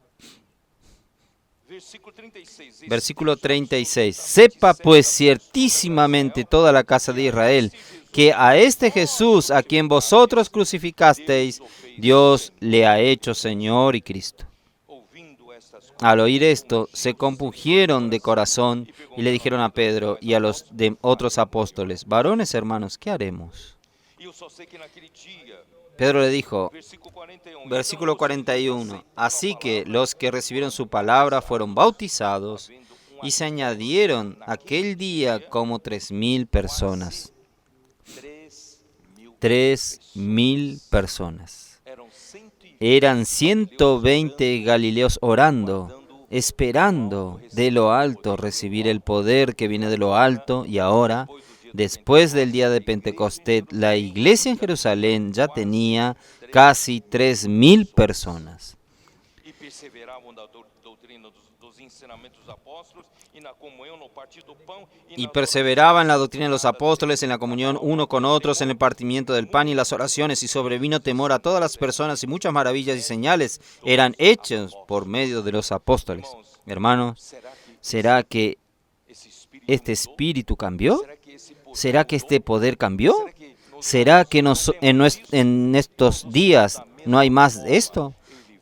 versículo 36. Sepa pues ciertísimamente toda la casa de Israel que a este Jesús, a quien vosotros crucificasteis, Dios le ha hecho Señor y Cristo. Al oír esto, se compungieron de corazón y le dijeron a Pedro y a los otros apóstoles: varones hermanos, ¿qué haremos? Pedro le dijo, versículo 41, así que los que recibieron su palabra fueron bautizados y se añadieron aquel día como 3,000 personas. 3,000 personas. Eran 120 galileos orando, esperando de lo alto recibir el poder que viene de lo alto, y ahora, después del día de Pentecostés, la iglesia en Jerusalén ya tenía casi 3,000 personas. Y perseveraban en la doctrina de los apóstoles, en la comunión uno con otros, en el partimiento del pan y las oraciones, y sobrevino temor a todas las personas, y muchas maravillas y señales eran hechas por medio de los apóstoles. Hermanos, ¿será que este espíritu cambió? ¿Será que este poder cambió? ¿Será que en estos días no hay más de esto?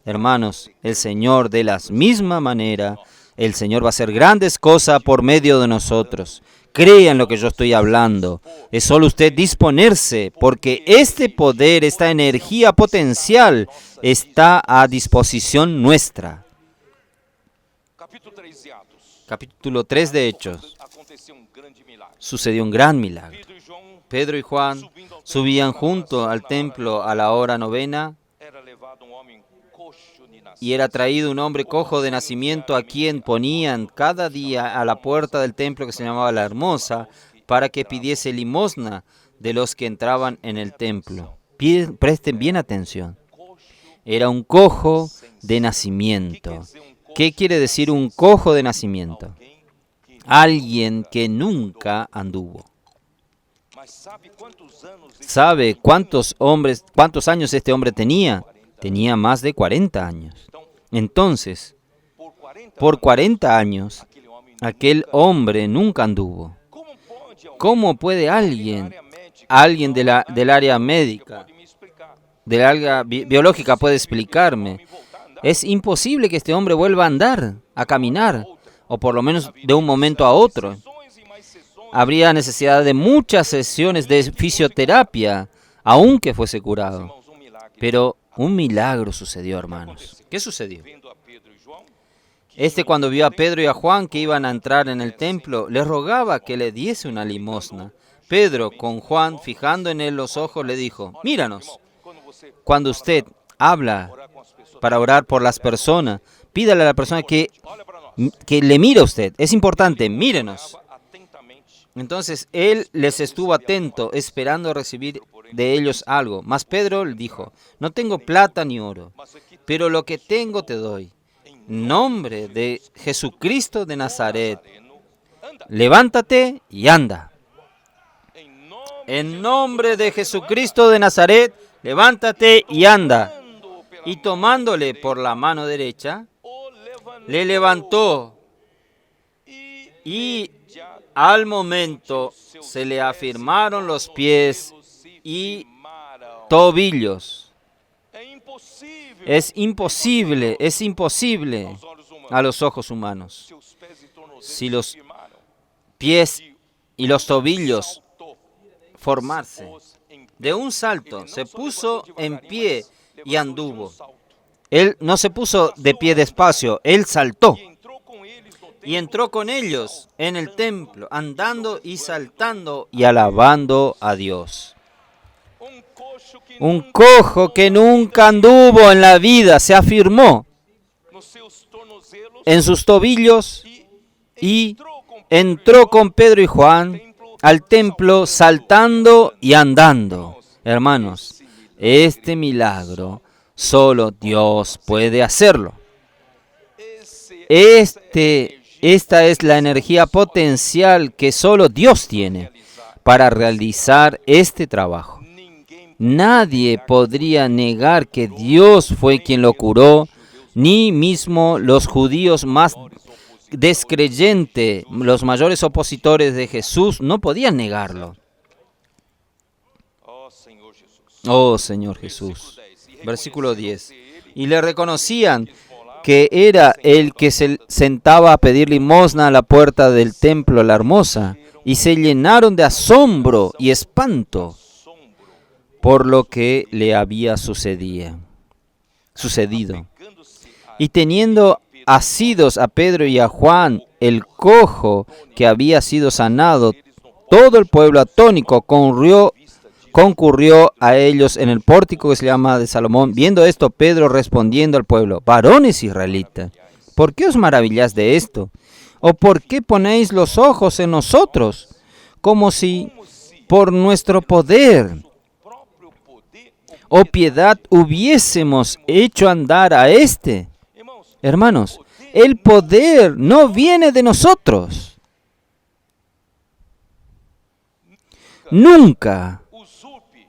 Hermanos, el Señor, de la misma manera, el Señor va a hacer grandes cosas por medio de nosotros. Crean lo que yo estoy hablando. Es solo usted disponerse, porque este poder, esta energía potencial, está a disposición nuestra. Capítulo 3 de Hechos. Sucedió un gran milagro. Pedro y Juan subían junto al templo a la hora novena, y era traído un hombre cojo de nacimiento, a quien ponían cada día a la puerta del templo, que se llamaba La Hermosa, para que pidiese limosna de los que entraban en el templo. Presten bien atención. Era un cojo de nacimiento. ¿Qué quiere decir un cojo de nacimiento? alguien que nunca anduvo. ¿Sabe cuántos años este hombre tenía? Tenía más de 40 años. Entonces, por 40 años, aquel hombre nunca anduvo. ¿Cómo puede alguien del área médica, del área biológica puede explicarme? Es imposible que este hombre vuelva a andar, a caminar, o por lo menos de un momento a otro. Habría necesidad de muchas sesiones de fisioterapia, aunque fuese curado. Pero un milagro sucedió, hermanos. ¿Qué sucedió? Cuando vio a Pedro y a Juan que iban a entrar en el templo, le rogaba que le diese una limosna. Pedro, con Juan, fijando en él los ojos, le dijo: míranos. Cuando usted habla para orar por las personas, pídale a la persona que le mire a usted. Es importante, mírenos. Entonces él les estuvo atento, esperando recibir de ellos algo. Mas Pedro le dijo: no tengo plata ni oro, pero lo que tengo te doy. En nombre de Jesucristo de Nazaret, levántate y anda. En nombre de Jesucristo de Nazaret, levántate y anda. Y tomándole por la mano derecha, le levantó y al momento se le afirmaron los pies y tobillos. Es imposible a los ojos humanos. Si los pies y los tobillos formarse, de un salto se puso en pie y anduvo. Él no se puso de pie despacio, él saltó. Y entró con ellos en el templo, andando y saltando y alabando a Dios. Un cojo que nunca anduvo en la vida se afirmó en sus tobillos y entró con Pedro y Juan al templo saltando y andando. Hermanos, este milagro solo Dios puede hacerlo. Esta es la energía potencial que solo Dios tiene para realizar este trabajo. Nadie podría negar que Dios fue quien lo curó, ni mismo los judíos más descreyentes, los mayores opositores de Jesús, no podían negarlo. Oh Señor Jesús. Versículo 10. Y le reconocían que era el que se sentaba a pedir limosna a la puerta del templo La Hermosa, y se llenaron de asombro y espanto por lo que le había sucedido. Y teniendo asidos a Pedro y a Juan, el cojo que había sido sanado, todo el pueblo atónico concurrió a ellos en el pórtico que se llama de Salomón. Viendo esto, Pedro respondiendo al pueblo: varones israelitas, ¿por qué os maravilláis de esto? ¿O por qué ponéis los ojos en nosotros, como si por nuestro poder o piedad hubiésemos hecho andar a este? Hermanos, el poder no viene de nosotros. Nunca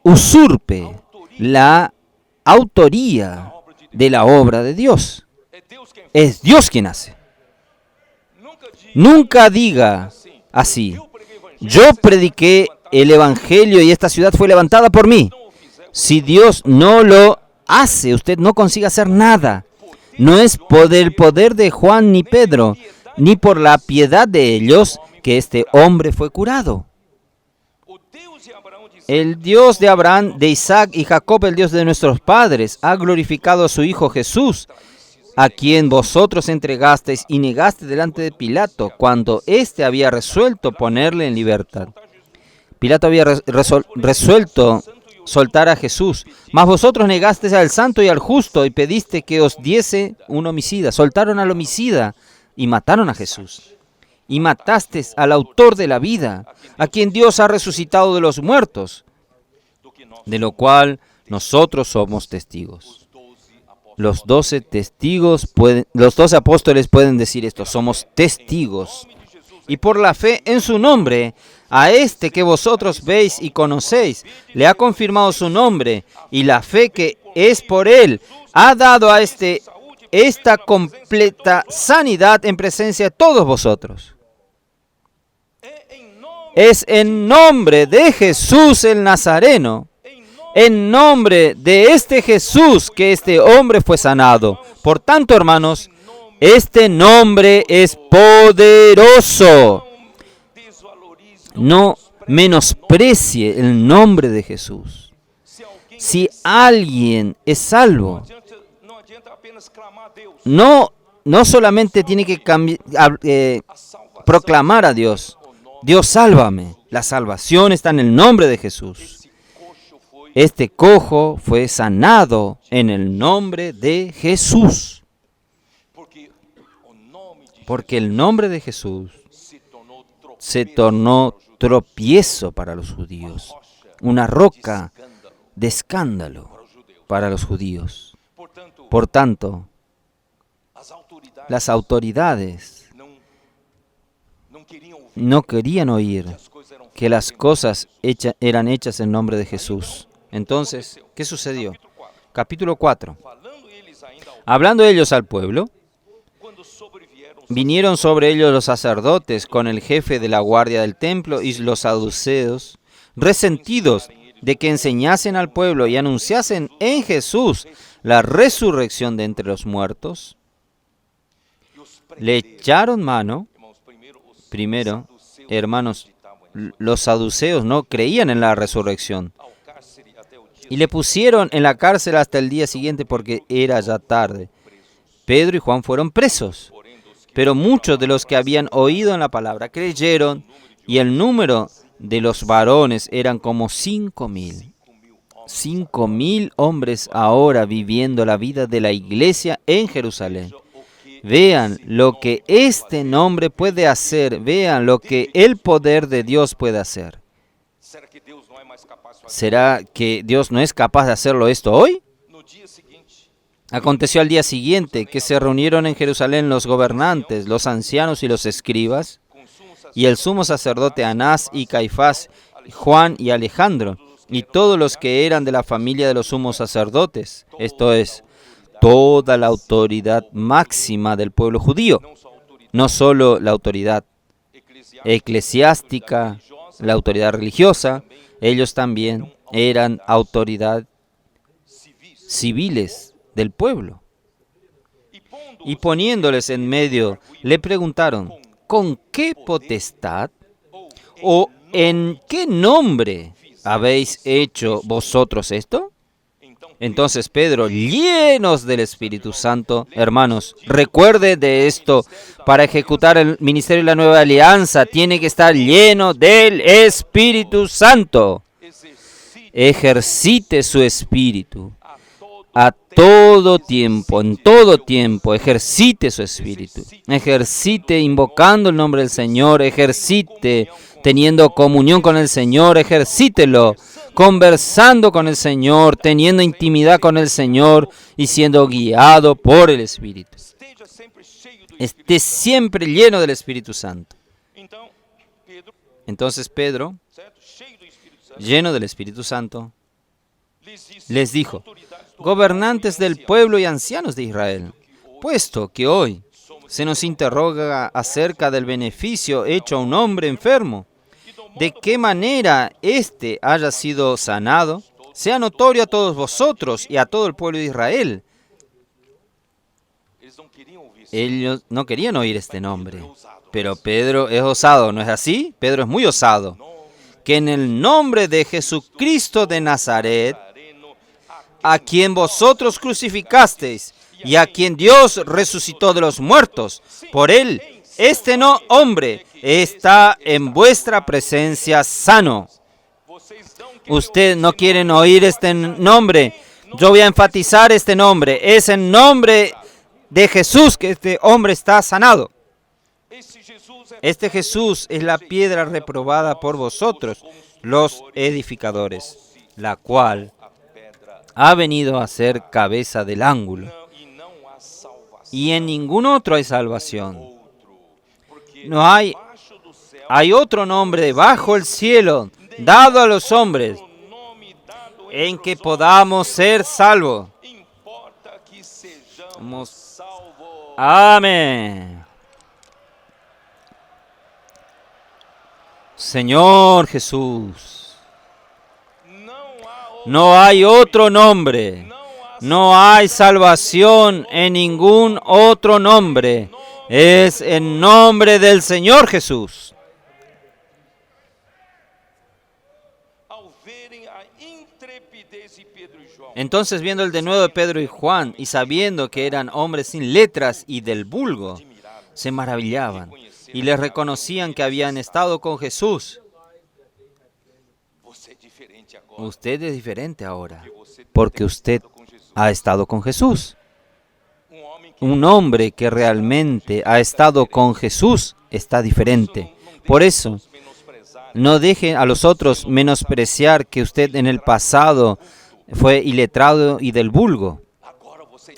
usurpe la autoría de la obra de Dios. Es Dios quien hace. Nunca diga así: yo prediqué el Evangelio y esta ciudad fue levantada por mí. Si Dios no lo hace, usted no consigue hacer nada. No es por el poder de Juan ni Pedro, ni por la piedad de ellos, que este hombre fue curado. El Dios de Abraham, de Isaac y Jacob, el Dios de nuestros padres, ha glorificado a su Hijo Jesús, a quien vosotros entregasteis y negaste delante de Pilato, cuando éste había resuelto ponerle en libertad. Pilato había resuelto soltar a Jesús, mas vosotros negasteis al santo y al justo y pediste que os diese un homicida. Soltaron al homicida y mataron a Jesús. Y matasteis al autor de la vida, a quien Dios ha resucitado de los muertos, de lo cual nosotros somos testigos. Los 12 apóstoles pueden decir esto: somos testigos. y por la fe en su nombre, a este que vosotros veis y conocéis, le ha confirmado su nombre, y la fe que es por él ha dado a esta completa sanidad en presencia de todos vosotros. Es en nombre de Jesús el Nazareno, en nombre de este Jesús que este hombre fue sanado. Por tanto, hermanos, este nombre es poderoso. No menosprecie el nombre de Jesús. Si alguien es salvo, no solamente tiene que proclamar a Dios, Dios, sálvame. La salvación está en el nombre de Jesús. Este cojo fue sanado en el nombre de Jesús. Porque el nombre de Jesús se tornó tropiezo para los judíos, una roca de escándalo para los judíos. Por tanto, las autoridades no querían oír que las cosas eran hechas en nombre de Jesús. Entonces, ¿qué sucedió? Capítulo 4. Hablando ellos al pueblo, vinieron sobre ellos los sacerdotes con el jefe de la guardia del templo y los saduceos, resentidos de que enseñasen al pueblo y anunciasen en Jesús la resurrección de entre los muertos. Le echaron mano. Primero, hermanos, los saduceos no creían en la resurrección. Y le pusieron en la cárcel hasta el día siguiente porque era ya tarde. Pedro y Juan fueron presos. Pero muchos de los que habían oído en la palabra creyeron, y el número de los varones eran como 5,000. 5,000 hombres ahora viviendo la vida de la iglesia en Jerusalén. Vean lo que este nombre puede hacer. Vean lo que el poder de Dios puede hacer. ¿Será que Dios no es capaz de hacerlo esto hoy? Aconteció al día siguiente que se reunieron en Jerusalén los gobernantes, los ancianos y los escribas, y el sumo sacerdote Anás y Caifás, Juan y Alejandro, y todos los que eran de la familia de los sumos sacerdotes, esto es, toda la autoridad máxima del pueblo judío, no solo la autoridad eclesiástica, la autoridad religiosa, ellos también eran autoridad civiles del pueblo. Y poniéndoles en medio, le preguntaron, ¿con qué potestad o en qué nombre habéis hecho vosotros esto? Entonces Pedro, llenos del Espíritu Santo, hermanos, recuerde de esto, para ejecutar el ministerio de la nueva alianza, tiene que estar lleno del Espíritu Santo. Ejercite su espíritu. A todo tiempo, en todo tiempo, ejercite su espíritu. Ejercite invocando el nombre del Señor, ejercite teniendo comunión con el Señor, ejercítelo. Conversando con el Señor, teniendo intimidad con el Señor y siendo guiado por el Espíritu. Esté siempre lleno del Espíritu Santo. Entonces Pedro, lleno del Espíritu Santo, les dijo, gobernantes del pueblo y ancianos de Israel, puesto que hoy se nos interroga acerca del beneficio hecho a un hombre enfermo, de qué manera éste haya sido sanado, sea notorio a todos vosotros y a todo el pueblo de Israel. Ellos no querían oír este nombre, pero Pedro es osado, ¿no es así? Pedro es muy osado. Que en el nombre de Jesucristo de Nazaret, a quien vosotros crucificasteis y a quien Dios resucitó de los muertos, por él, este hombre está en vuestra presencia sano. Ustedes no quieren oír este nombre. Yo voy a enfatizar este nombre. Es en nombre de Jesús que este hombre está sanado. Este Jesús es la piedra reprobada por vosotros, los edificadores, la cual ha venido a ser cabeza del ángulo. Y en ningún otro hay salvación. No hay hay otro nombre bajo el cielo dado a los hombres en que podamos ser salvos. Amén. Señor Jesús, no hay otro nombre, no hay salvación en ningún otro nombre. Es en nombre del Señor Jesús. Entonces, viendo el denuedo de Pedro y Juan, y sabiendo que eran hombres sin letras y del vulgo, se maravillaban y les reconocían que habían estado con Jesús. Usted es diferente ahora, porque usted ha estado con Jesús. Un hombre que realmente ha estado con Jesús está diferente. Por eso, no deje a los otros menospreciar que usted en el pasado fue iletrado y del vulgo.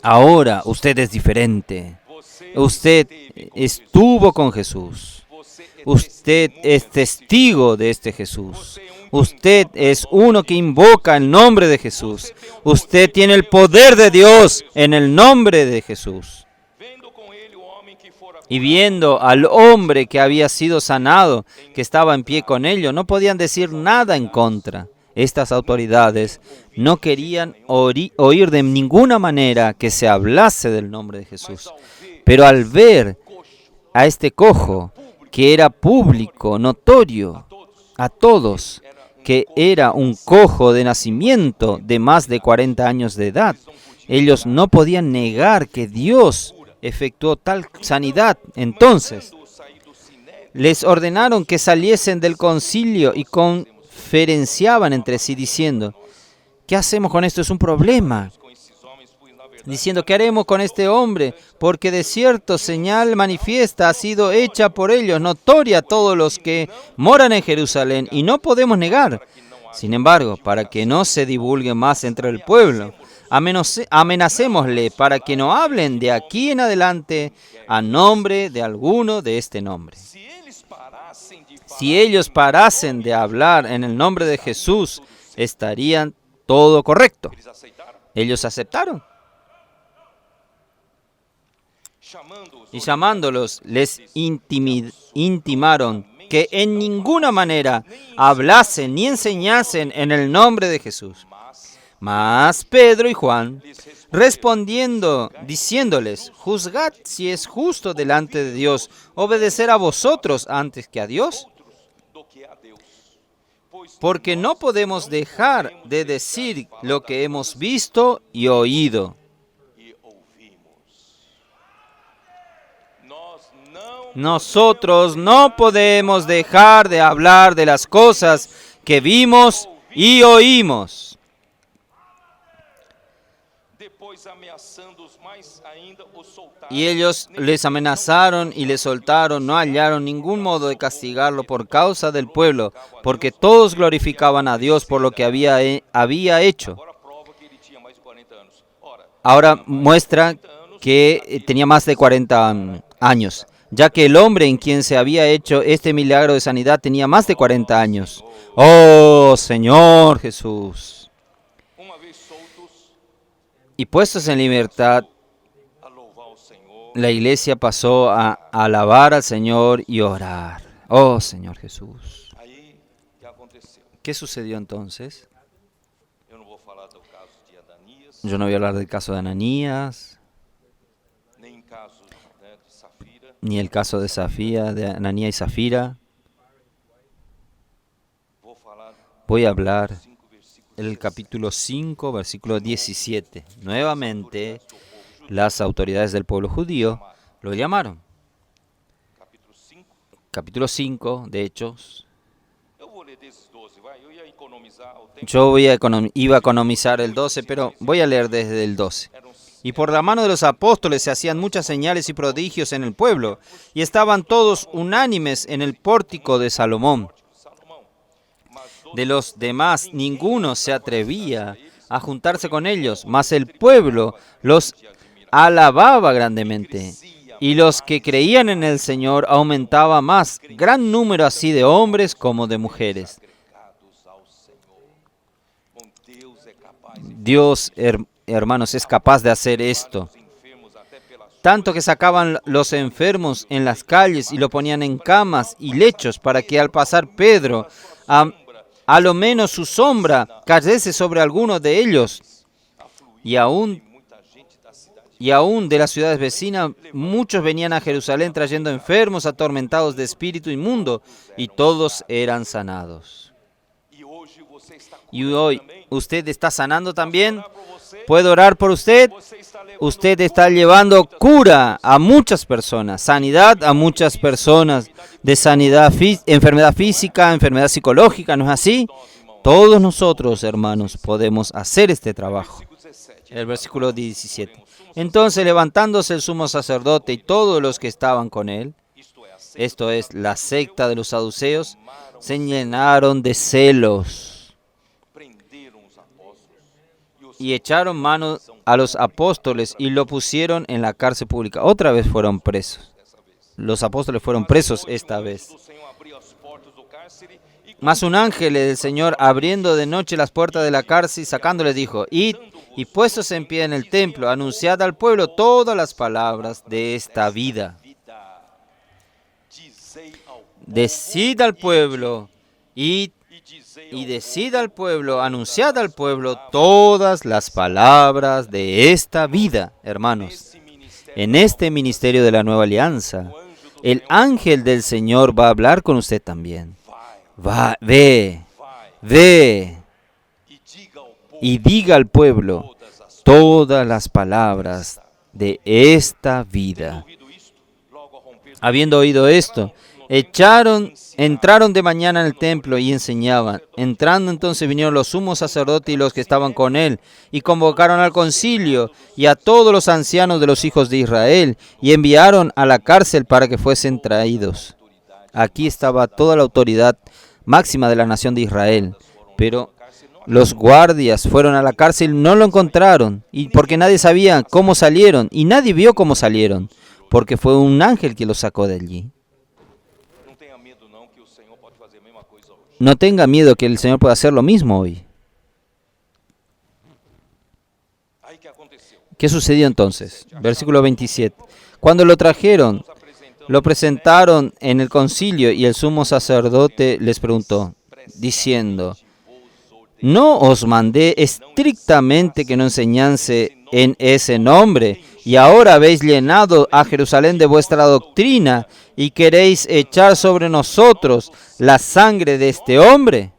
Ahora usted es diferente. Usted estuvo con Jesús. Usted es testigo de este Jesús. Usted es uno que invoca el nombre de Jesús. Usted tiene el poder de Dios en el nombre de Jesús. Y viendo al hombre que había sido sanado, que estaba en pie con ellos, no podían decir nada en contra. Estas autoridades no querían oír de ninguna manera que se hablase del nombre de Jesús. Pero al ver a este cojo, que era público, notorio a todos, que era un cojo de nacimiento de más de 40 años de edad, ellos no podían negar que Dios efectuó tal sanidad. Entonces, les ordenaron que saliesen del concilio y conferenciaban entre sí diciendo, ¿qué hacemos con esto? Es un problema. Diciendo, ¿qué haremos con este hombre? Porque de cierto señal manifiesta ha sido hecha por ellos, notoria a todos los que moran en Jerusalén, y no podemos negar. Sin embargo, para que no se divulgue más entre el pueblo, amenacémosle para que no hablen de aquí en adelante a nombre de alguno de este nombre. Si ellos parasen de hablar en el nombre de Jesús, estarían todo correcto. Ellos aceptaron. Y llamándolos, les intimaron que en ninguna manera hablasen ni enseñasen en el nombre de Jesús. Mas Pedro y Juan, respondiendo, diciéndoles, juzgad si es justo delante de Dios obedecer a vosotros antes que a Dios. Porque no podemos dejar de decir lo que hemos visto y oído. Nosotros no podemos dejar de hablar de las cosas que vimos y oímos. Y ellos les amenazaron y les soltaron, no hallaron ningún modo de castigarlo por causa del pueblo, porque todos glorificaban a Dios por lo que había hecho. Ahora muestra que tenía más de 40 años, ya que el hombre en quien se había hecho este milagro de sanidad tenía más de 40 años. ¡Oh, Señor Jesús! Y puestos en libertad, la iglesia pasó a alabar al Señor y orar. ¡Oh, Señor Jesús! ¿Qué sucedió entonces? Yo no voy a hablar del caso de Ananías, ni el caso de Safira, de Ananías y Safira. Voy a hablar el capítulo 5, versículo 17. Nuevamente, las autoridades del pueblo judío lo llamaron. Capítulo 5 de Hechos. Yo iba a economizar el 12, pero voy a leer desde el 12. Y por la mano de los apóstoles se hacían muchas señales y prodigios en el pueblo, y estaban todos unánimes en el pórtico de Salomón. De los demás, ninguno se atrevía a juntarse con ellos, mas el pueblo los alababa grandemente. Y los que creían en el Señor aumentaba más, gran número así de hombres como de mujeres. Dios, hermanos, es capaz de hacer esto. Tanto que sacaban los enfermos en las calles y lo ponían en camas y lechos para que al pasar Pedro, a lo menos su sombra cayese sobre alguno de ellos. Y aún de las ciudades vecinas, muchos venían a Jerusalén trayendo enfermos, atormentados de espíritu inmundo, y todos eran sanados. Y hoy, ¿usted está sanando también? ¿Puedo orar por usted? Usted está llevando cura a muchas personas, sanidad a muchas personas, de sanidad, enfermedad física, enfermedad psicológica, ¿no es así? Todos nosotros, hermanos, podemos hacer este trabajo. El versículo 17. Entonces, levantándose el sumo sacerdote y todos los que estaban con él, esto es, la secta de los saduceos, se llenaron de celos y echaron mano a los apóstoles y lo pusieron en la cárcel pública. Otra vez fueron presos. Los apóstoles fueron presos esta vez. Mas un ángel del Señor, abriendo de noche las puertas de la cárcel, sacándoles, dijo: Id y puestos en pie en el templo, anunciad al pueblo todas las palabras de esta vida. Decid al pueblo, id y decid al pueblo, anunciad al pueblo todas las palabras de esta vida. Hermanos, en este ministerio de la nueva alianza, el ángel del Señor va a hablar con usted también. Ve y diga al pueblo todas las palabras de esta vida. Habiendo oído esto, entraron de mañana en el templo y enseñaban. Entrando entonces vinieron los sumos sacerdotes y los que estaban con él, y convocaron al concilio y a todos los ancianos de los hijos de Israel, y enviaron a la cárcel para que fuesen traídos. Aquí estaba toda la autoridad máxima de la nación de Israel, pero los guardias fueron a la cárcel y no lo encontraron, y porque nadie sabía cómo salieron, y nadie vio cómo salieron, porque fue un ángel que los sacó de allí. No tenga miedo que el Señor pueda hacer lo mismo hoy. ¿Qué sucedió entonces? Versículo 27. Cuando lo trajeron, lo presentaron en el concilio y el sumo sacerdote les preguntó, diciendo: ¿no os mandé estrictamente que no enseñase en ese nombre? Y ahora habéis llenado a Jerusalén de vuestra doctrina y queréis echar sobre nosotros la sangre de este hombre.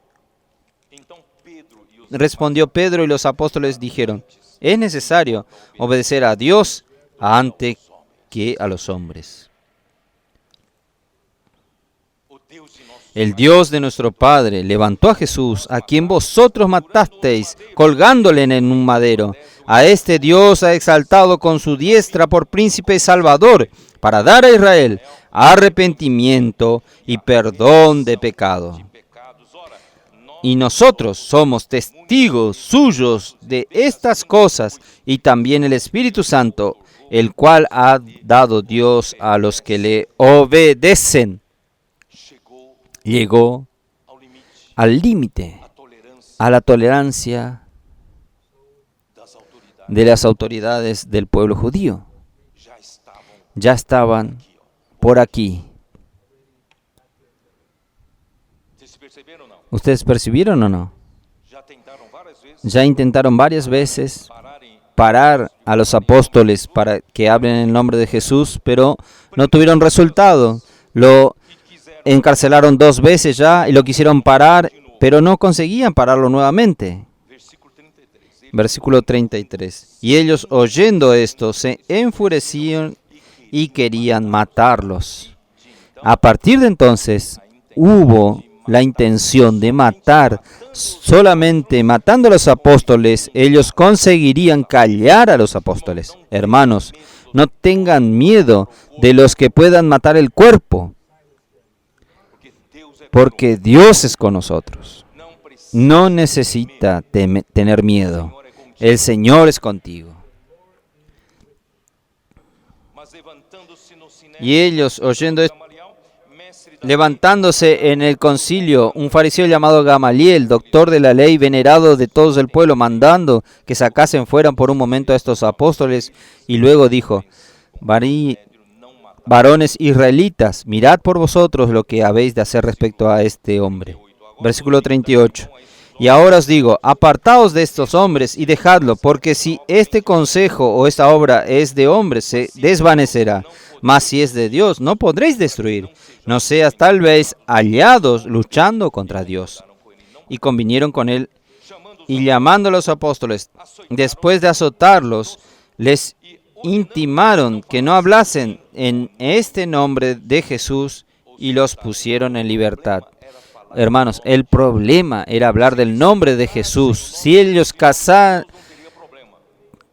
Respondió Pedro y los apóstoles dijeron: es necesario obedecer a Dios antes que a los hombres. El Dios de nuestro Padre levantó a Jesús, a quien vosotros matasteis, colgándole en un madero. A este Dios ha exaltado con su diestra por príncipe y salvador, para dar a Israel arrepentimiento y perdón de pecado. Y nosotros somos testigos suyos de estas cosas, y también el Espíritu Santo, el cual ha dado Dios a los que le obedecen. Llegó al límite, a la tolerancia de las autoridades del pueblo judío. Ya estaban por aquí. ¿Ustedes percibieron o no? Ya intentaron varias veces parar a los apóstoles para que hablen en el nombre de Jesús, pero no tuvieron resultado. Lo encarcelaron 2 veces ya y lo quisieron parar, pero no conseguían pararlo nuevamente. Versículo 33. Y ellos, oyendo esto, se enfurecieron y querían matarlos. A partir de entonces, hubo la intención de matar. Solamente matando a los apóstoles, ellos conseguirían callar a los apóstoles. Hermanos, no tengan miedo de los que puedan matar el cuerpo, porque Dios es con nosotros. No necesita tener miedo. El Señor es contigo. Y ellos, oyendo esto, levantándose en el concilio, un fariseo llamado Gamaliel, doctor de la ley, venerado de todos el pueblo, mandando que sacasen fuera por un momento a estos apóstoles, y luego dijo: varones israelitas, mirad por vosotros lo que habéis de hacer respecto a este hombre. Versículo 38. Y ahora os digo, apartaos de estos hombres y dejadlo, porque si este consejo o esta obra es de hombres, se desvanecerá. Mas si es de Dios, no podréis destruir. No seas tal vez hallados luchando contra Dios. Y convinieron con él, y llamando a los apóstoles, después de azotarlos, les intimaron que no hablasen en este nombre de Jesús, y los pusieron en libertad. Hermanos, el problema era hablar del nombre de Jesús. Si ellos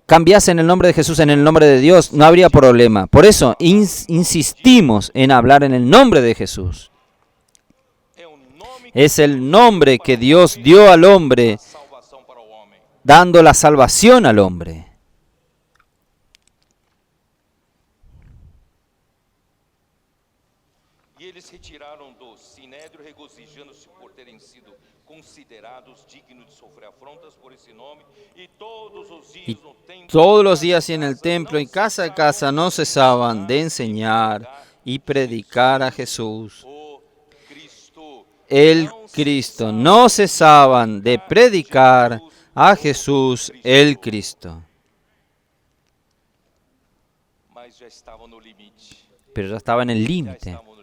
cambiasen el nombre de Jesús en el nombre de Dios, no habría problema. Por eso insistimos en hablar en el nombre de Jesús. Es el nombre que Dios dio al hombre, dando la salvación al hombre. E eles retiraram do sinédrio, regozijando-se por terem sido considerados dignos de sofrer afrontas por esse nome, e todos os dias no templo, Todos los días en el templo y casa a casa no cesaban de enseñar y predicar a Jesús, o Cristo, el Cristo. No cesaban de predicar a Jesús, el Cristo. mas já estavam no limite. Pero ya estaba en el Já límite. estavam no limite.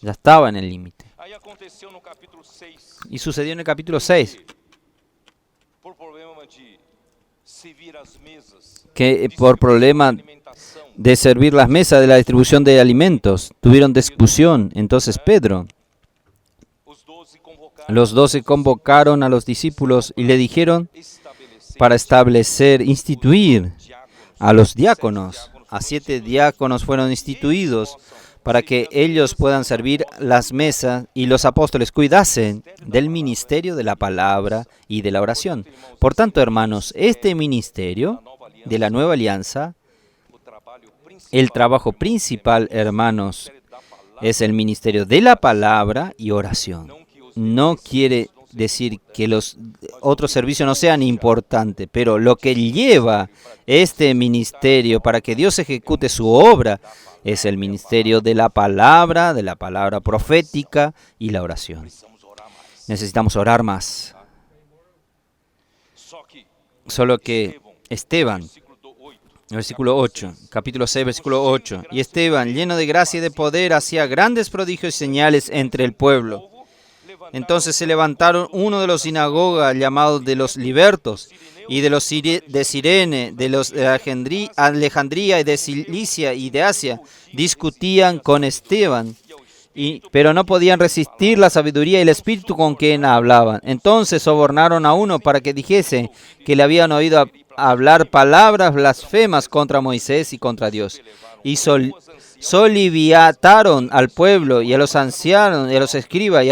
Ya estaba en el límite. Aí aconteceu no capítulo 6, Y sucedió en el capítulo 6 por problema de servir as mesas, que por problema alimentação, de servir las mesas de la distribución de alimentos tuvieron discusión. Entonces Pedro, os 12 convocaram los 12 convocaron a los discípulos y le dijeron estabelecer para establecer, instituir diáconos, a los diáconos. A 7 diáconos fueron instituidos para que ellos puedan servir las mesas, y los apóstoles cuidasen del ministerio de la palabra y de la oración. Por tanto, hermanos, este ministerio de la nueva alianza, o trabalho principal el trabajo principal, hermanos, es el ministerio de la palabra y oración. No quiere decir que los otros servicios no sean importantes, pero lo que lleva este ministerio para que Dios ejecute su obra es el ministerio de la palabra profética y la oración. precisamos orar mais. Necesitamos orar más. Só que Solo que Esteban, versículo 8, versículo 8, capítulo 6, versículo 8, y Esteban, lleno de gracia y de poder, hacía grandes prodigios y señales entre el pueblo. Entonces se levantaron uno de los sinagogas llamados de los libertos, y de los de Cirene, de los de Alejandría y de Cilicia y de Asia, discutían con Esteban, pero no podían resistir la sabiduría y el espíritu con quien hablaban. Entonces sobornaron a uno para que dijese que le habían oído hablar palabras blasfemas contra Moisés y contra Dios. Y soliviataron al pueblo y a los ancianos y a los escribas, y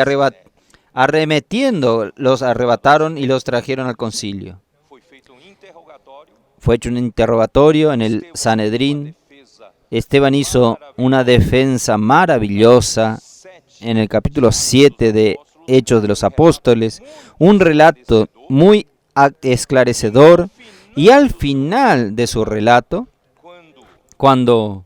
arremetiendo los arrebataron y los trajeron al concilio. foi feito interrogatório, Fue hecho un interrogatorio en el Sanedrín. defesa Esteban hizo una defensa maravillosa 7, en el capítulo 7 de Hechos de los Apóstoles, un relato muy esclarecedor, y al final de su relato, quando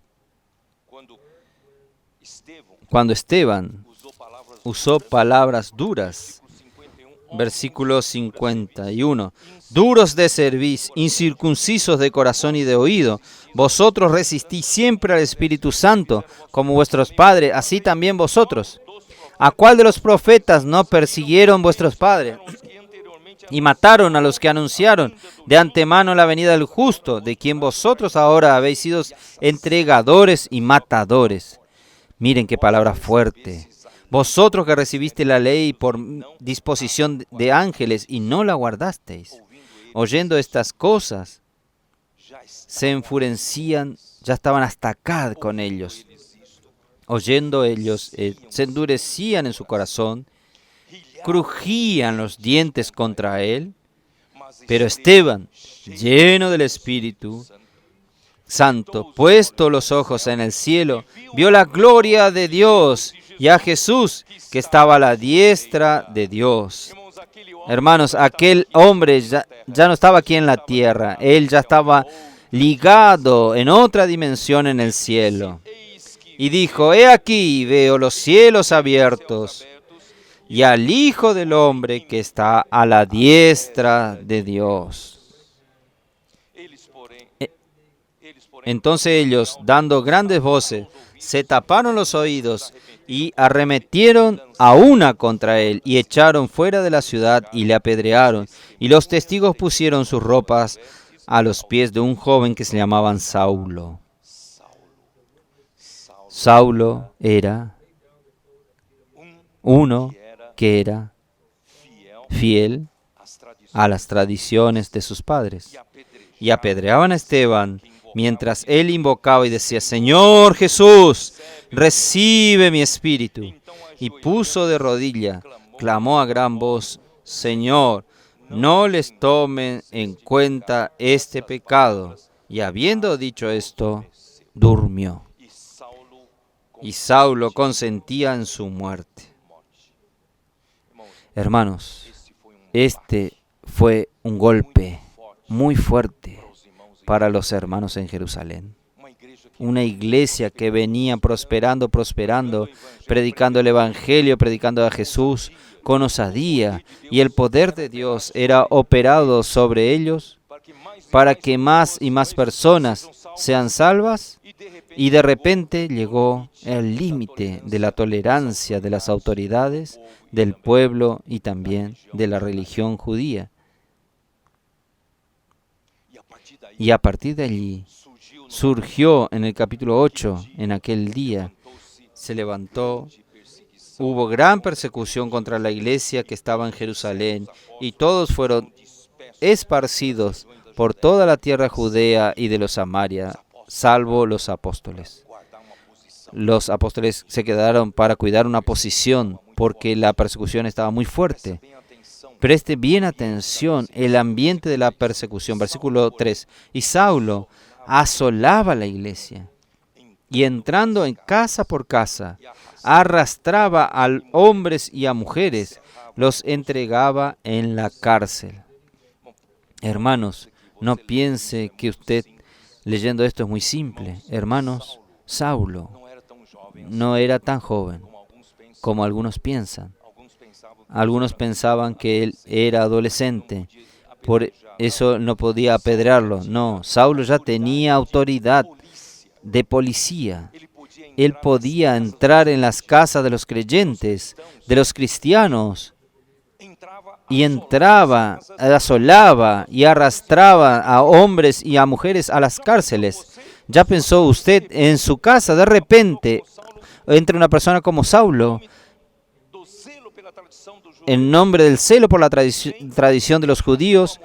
cuando Esteban usou palavras usó palabras duras, 51, versículo 51, duros de cerviz, incircuncisos de corazón y de oído, vosotros resistís siempre al Espíritu Santo, como vuestros padres, así también vosotros. ¿A cuál de los profetas no persiguieron vuestros padres que anteriormente y mataron a los que anunciaron de antemano la venida del justo, de quien vosotros ahora habéis sido entregadores y matadores? Miren qué palabra fuerte. Vosotros que recibiste la ley por disposición de ángeles y no la guardasteis. Oyendo estas cosas, já está se enfurecían, ya estaban hasta acá con ellos. Oyendo ellos, se endurecían en su corazón, crujían los dientes contra él, mas pero Esteban, lleno del Espíritu, santo, puesto los ojos en el cielo, vio la gloria de Dios y a Jesús que estaba a la diestra de Dios. Hermanos, aquel hombre ya no estaba aquí en la tierra, él ya estaba ligado en otra dimensión en el cielo. Y dijo, he aquí, veo los cielos abiertos y al Hijo del Hombre que está a la diestra de Dios. Entonces ellos, dando grandes voces, se taparon los oídos y arremetieron a una contra él y echaron fuera de la ciudad y le apedrearon. Y los testigos pusieron sus ropas a los pies de un joven que se llamaba Saulo. Saulo era uno que era fiel a las tradiciones de sus padres. Y apedreaban a Esteban mientras él invocaba y decía, Señor Jesús, recibe mi espíritu. Y puso de rodilla, clamó a gran voz, Señor, no les tomen en cuenta este pecado. Y habiendo dicho esto, durmió. Y Saulo consentía en su muerte. Hermanos, este fue un golpe muy fuerte para los hermanos en Jerusalén. Una iglesia que venía prosperando, predicando el Evangelio, predicando a Jesús con osadía, y el poder de Dios era operado sobre ellos para que más y más personas sean salvas, y de repente llegó el límite de la tolerancia de las autoridades, del pueblo y también de la religión judía. Y a partir de allí surgió en el capítulo 8, en aquel día, se levantó, hubo gran persecución contra la iglesia que estaba en Jerusalén, y todos fueron esparcidos por toda la tierra judea y de los Samaria, salvo los apóstoles. Los apóstoles se quedaron para cuidar una posición, porque la persecución estaba muy fuerte. Preste bien atención el ambiente de la persecución. Versículo 3. Y Saulo asolaba la iglesia, y entrando en casa por casa, arrastraba a hombres y a mujeres, los entregaba en la cárcel. Hermanos, no piense que usted leyendo esto es muy simple. Hermanos, Saulo no era tan joven como algunos piensan. Algunos pensaban que él era adolescente, por eso no podía apedrearlo. No, Saulo ya tenía autoridad de policía. Él podía entrar en las casas de los creyentes, de los cristianos, y entraba, asolaba y arrastraba a hombres y a mujeres a las cárceles. ¿Ya pensó usted en su casa? De repente entra una persona como Saulo, en nombre del celo por la tradición de los judíos,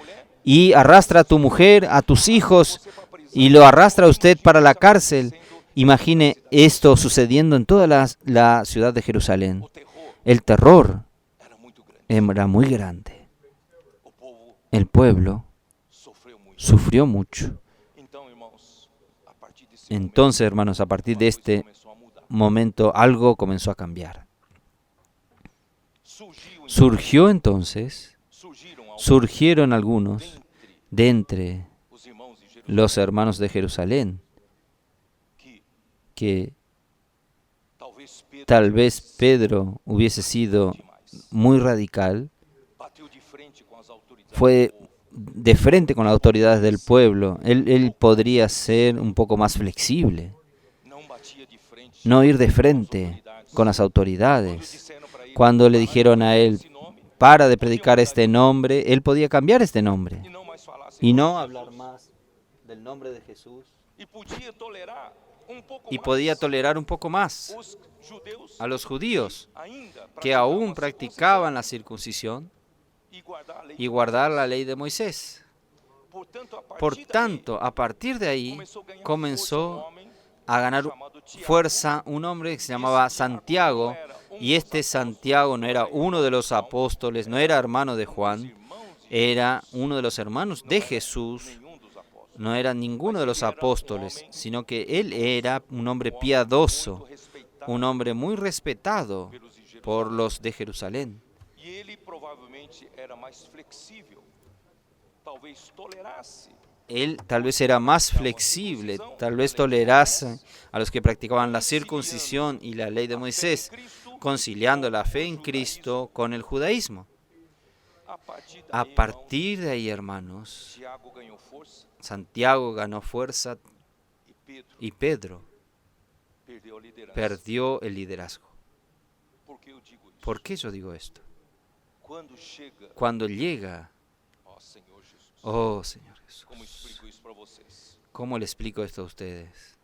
y arrastra a tu mujer, a tus hijos, y lo arrastra a usted para la cárcel. Imagine esto sucediendo en toda la ciudad de Jerusalén. El terror era muy grande. El pueblo sufrió mucho. Entonces, hermanos, a partir de este momento, algo comenzó a cambiar. Surgieron algunos de entre los hermanos de Jerusalén, que tal vez Pedro hubiese sido muy radical, fue de frente con las autoridades del pueblo. Él podría ser un poco más flexible, no ir de frente con las autoridades. Cuando le dijeron a él, para de predicar este nombre, él podía cambiar este nombre y no hablar más del nombre de Jesús. Y podía tolerar un poco más a los judíos que aún practicaban la circuncisión y guardar la ley de Moisés. Por tanto, a partir de ahí comenzó a ganar fuerza un hombre que se llamaba Santiago, y este Santiago no era uno de los apóstoles, no era hermano de Juan, era uno de los hermanos de Jesús, no era ninguno de los apóstoles, sino que él era un hombre piadoso, un hombre muy respetado por los de Jerusalén. E ele provavelmente era mais flexível, talvez tolerasse Él tal vez era más flexible, tal vez tolerase a los que practicaban la circuncisión y la ley de Moisés, conciliando la fe en Cristo con el judaísmo. A partir de ahí, hermanos, Tiago ganhou força Santiago ganó fuerza e Pedro y Pedro perdeu a liderança. perdió el liderazgo. Por que eu digo isso? ¿Por qué yo digo esto? Quando chega, Cuando llega, ó Senhor Jesus, oh Señor Jesús, como explico isso para vocês? ¿cómo le explico esto a ustedes?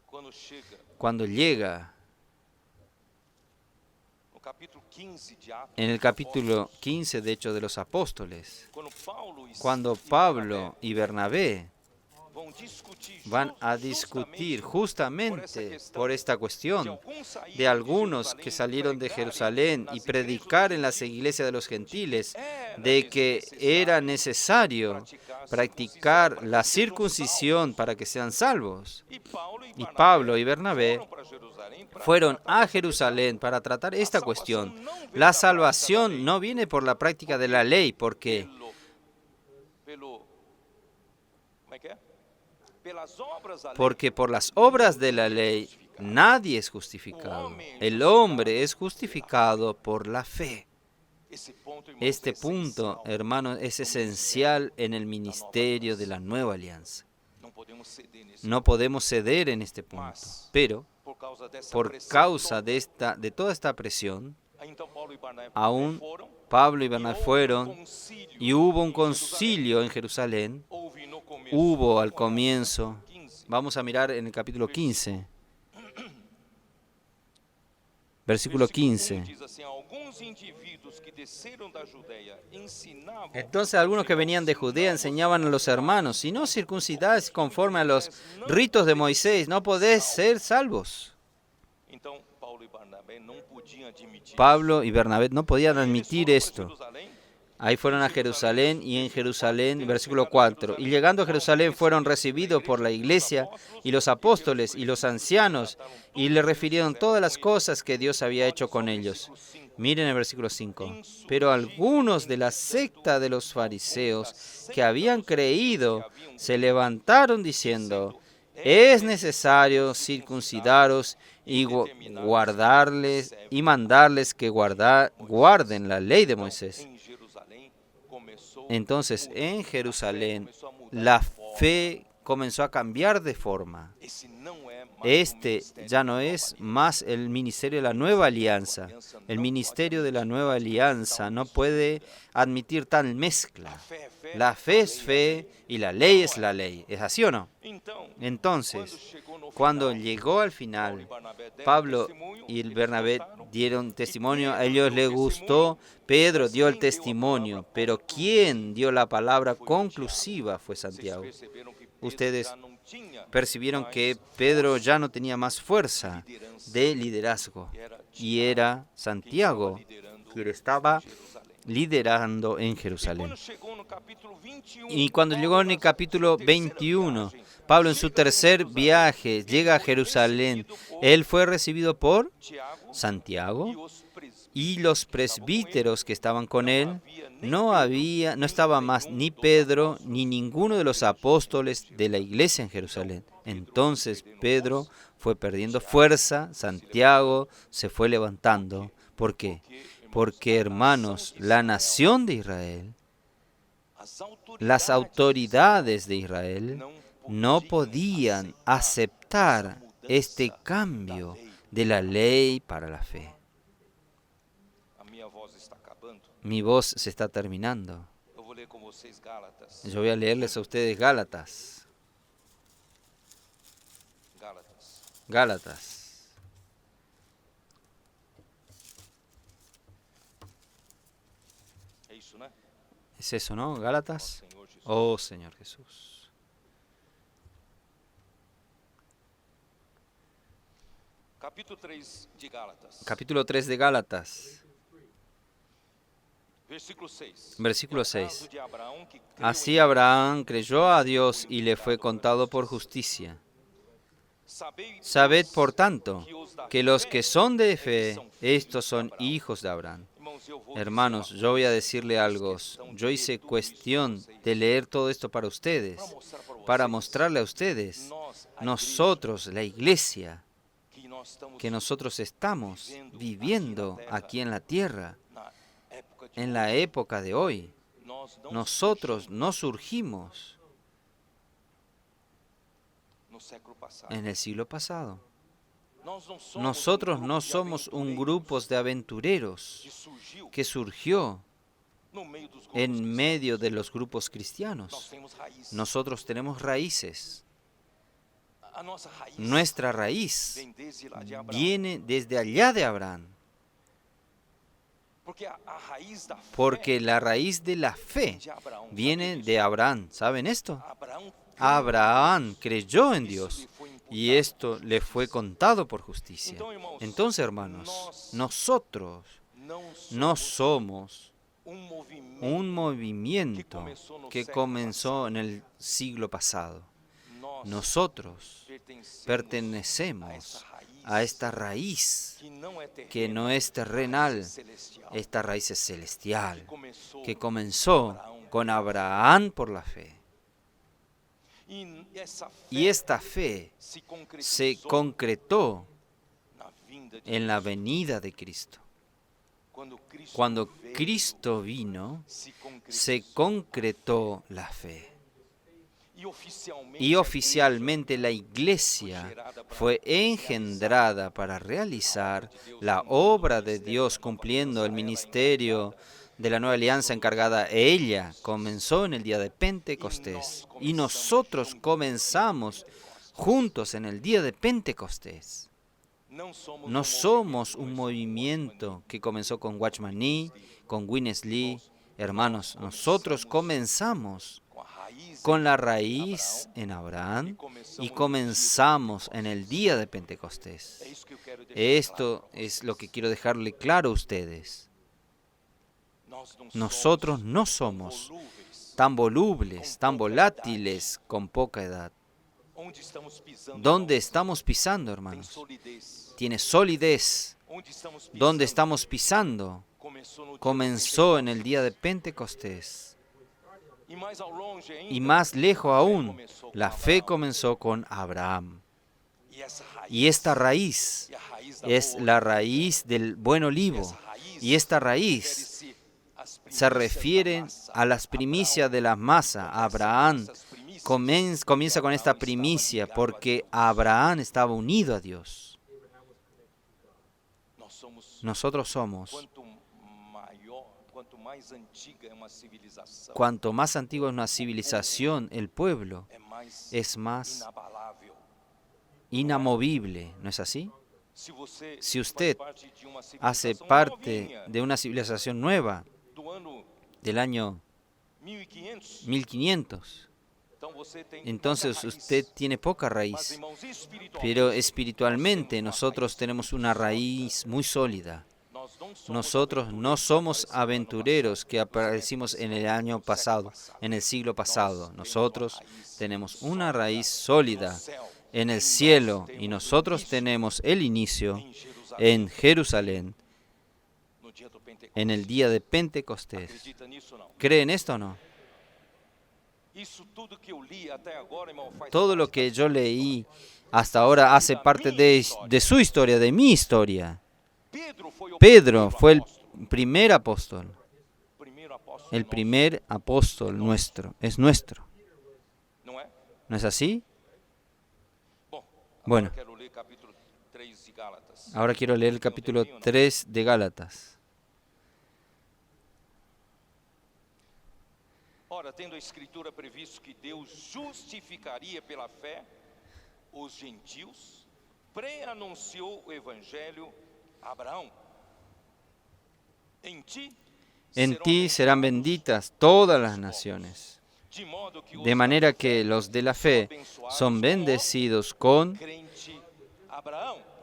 Quando chega Cuando llega no capítulo 15 de Atos, en el capítulo 15 de Hechos de los Apóstoles, quando cuando Pablo y Bernabé vão discutir van a discutir justamente por esta cuestión de algunos que salieron de Jerusalén y predicar en las iglesias de los gentiles de que era necesario practicar la circuncisión para que sean salvos. Y Pablo y Bernabé fueron a Jerusalén para tratar esta cuestión. La salvación no viene por la práctica de la ley, porque por las obras de la ley nadie es justificado. El hombre es justificado por la fe. Este punto, hermanos, es esencial en el ministerio de la nueva alianza. No podemos ceder en este punto, pero por causa de toda esta presión, aún Pablo y Bernabé fueron y hubo un concilio en Jerusalén. Hubo al comienzo, vamos a mirar en el capítulo 15, versículo 15. Entonces algunos que venían de Judea enseñaban a los hermanos: si no circuncidáis conforme a los ritos de Moisés, no podéis ser salvos. Pablo y Bernabé no podían admitir esto. Ahí fueron a Jerusalén y en Jerusalén, versículo 4, y llegando a Jerusalén fueron recibidos por la iglesia y los apóstoles y los ancianos y le refirieron todas las cosas que Dios había hecho con ellos. Miren el versículo 5. Pero algunos de la secta de los fariseos que habían creído se levantaron diciendo: es necesario circuncidaros y guardarles y mandarles que guarden la ley de Moisés. Entonces, en Jerusalén, la fe comenzó a cambiar de forma. Este ya no es más el ministerio de la nueva alianza. El ministerio de la nueva alianza no puede admitir tal mezcla. La fe es fe y la ley es la ley. ¿Es así o no? Entonces, cuando llegó al final, Pablo y Bernabé dieron testimonio, a ellos les gustó, Pedro dio el testimonio, pero quien dio la palabra conclusiva fue Santiago. Ustedes percibieron que Pedro ya no tenía más fuerza de liderazgo y era Santiago quien estaba liderando en Jerusalén. Y cuando llegó en el capítulo 21, Pablo en su tercer viaje llega a Jerusalén. Él fue recibido por Santiago y los presbíteros que estaban con él. No estaba más ni Pedro ni ninguno de los apóstoles de la iglesia en Jerusalén. Entonces Pedro fue perdiendo fuerza, Santiago se fue levantando. ¿Por qué? Porque, hermanos, la nación de Israel, las autoridades de Israel, no podían aceptar este cambio de la ley para la fe. Mi voz se está terminando. Yo voy a leerles a ustedes Gálatas. Gálatas. ¿Es eso, no? Gálatas. Oh, Señor Jesús. Capítulo 3 de Gálatas. Capítulo 3 de Gálatas. Versículo 6. Así Abraham creyó a Dios y le fue contado por justicia. Sabed, por tanto, que los que son de fe, estos son hijos de Abraham. Hermanos, yo voy a decirle algo. Yo hice cuestión de leer todo esto para ustedes, para mostrarle a ustedes, nosotros, la iglesia, que nosotros estamos viviendo aquí en la tierra, en la época de hoy. Nosotros no surgimos en el siglo pasado. Nosotros no somos un grupo de aventureros que surgió en medio de los grupos cristianos. Nosotros tenemos raíces. Nuestra raíz viene desde allá de Abraham. Porque la raíz de la fe viene de Abraham. ¿Saben esto? Abraham creyó en Dios y esto le fue contado por justicia. Entonces, hermanos, nosotros no somos un movimiento que comenzó en el siglo pasado. Nosotros pertenecemos a esta raíz que no es terrenal, esta raíz es celestial, que comenzó con Abraham por la fe. Y esta fe se concretó en la venida de Cristo. Cuando Cristo vino, se concretó la fe. Y oficialmente la iglesia fue engendrada para realizar la obra de Dios, cumpliendo el ministerio de la nueva alianza encargada. Ella comenzó en el día de Pentecostés y nosotros comenzamos juntos en el día de Pentecostés. No somos un movimiento que comenzó con Watchman Nee, con Winnesley. Hermanos, nosotros comenzamos con la raíz en Abraham y comenzamos en el día de Pentecostés. Esto es lo que quiero dejarle claro a ustedes. Nosotros no somos tan volubles, tan volátiles, con poca edad. ¿Dónde estamos pisando, hermanos? Tiene solidez. ¿Dónde estamos pisando? Comenzó en el día de Pentecostés. Y más lejos aún, la fe comenzó con Abraham. Y esta raíz es la raíz del buen olivo. Y esta raíz se refiere a las primicias de la masa. Abraham comienza con esta primicia porque Abraham estaba unido a Dios. Nosotros somos, cuanto más antigua es una civilización, el pueblo es más inamovible, ¿no es así? Si usted hace parte de una civilización nueva del año 1500, entonces usted tiene poca raíz, pero espiritualmente nosotros tenemos una raíz muy sólida. Nosotros no somos aventureros que aparecimos en el año pasado, en el siglo pasado. Nosotros tenemos una raíz sólida en el cielo y nosotros tenemos el inicio en Jerusalén en el día de Pentecostés. ¿Creen esto o no? Todo lo que yo leí hasta ahora hace parte de su historia, de mi historia. Pedro fue el primer apóstol. El primer apóstol nuestro, es nuestro. ¿No es así? Bueno, ahora quiero leer el capítulo 3 de Gálatas. Ora, tendo a Escritura previsto que Deus justificaria pela fé os gentios, preanunciou o Evangelho a Abraão. En ti serán benditas todas las naciones, de manera que los de la fe son bendecidos con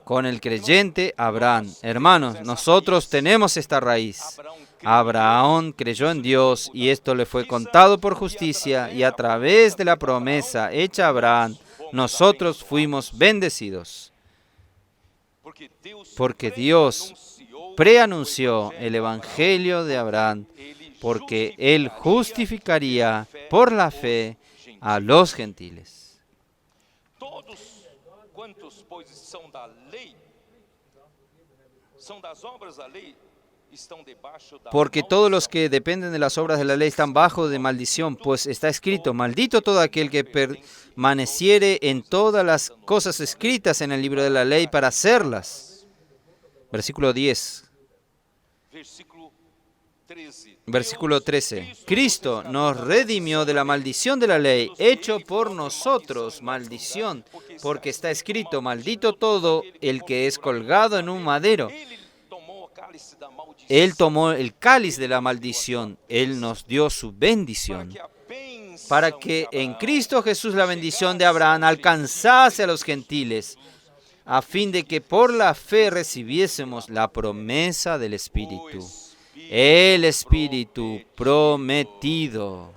con el creyente Abraham. Hermanos, nosotros tenemos esta raíz. Abraham creyó en Dios y esto le fue contado por justicia, y a través de la promesa hecha a Abraham, nosotros fuimos bendecidos. Porque Dios preanunció el Evangelio de Abraham, porque Él justificaría por la fe a los gentiles. Todos quantos, pois, são da lei, são das obras da lei, estão debaixo da Porque todos los que dependen de las obras de la ley están bajo de maldición, pues está escrito: maldito todo aquel que permaneciere en todas las cosas escritas en el libro de la ley para hacerlas. Versículo 10. Versículo 13. Cristo nos redimió de la maldición de la ley, hecho por nosotros maldición, porque está escrito: maldito todo el que es colgado en un madero. Él tomó el cáliz de la maldición, Él nos dio su bendición, para que en Cristo Jesús la bendición de Abraham alcanzase a los gentiles, a fin de que por la fe recibiésemos la promesa del Espíritu. El Espíritu prometido.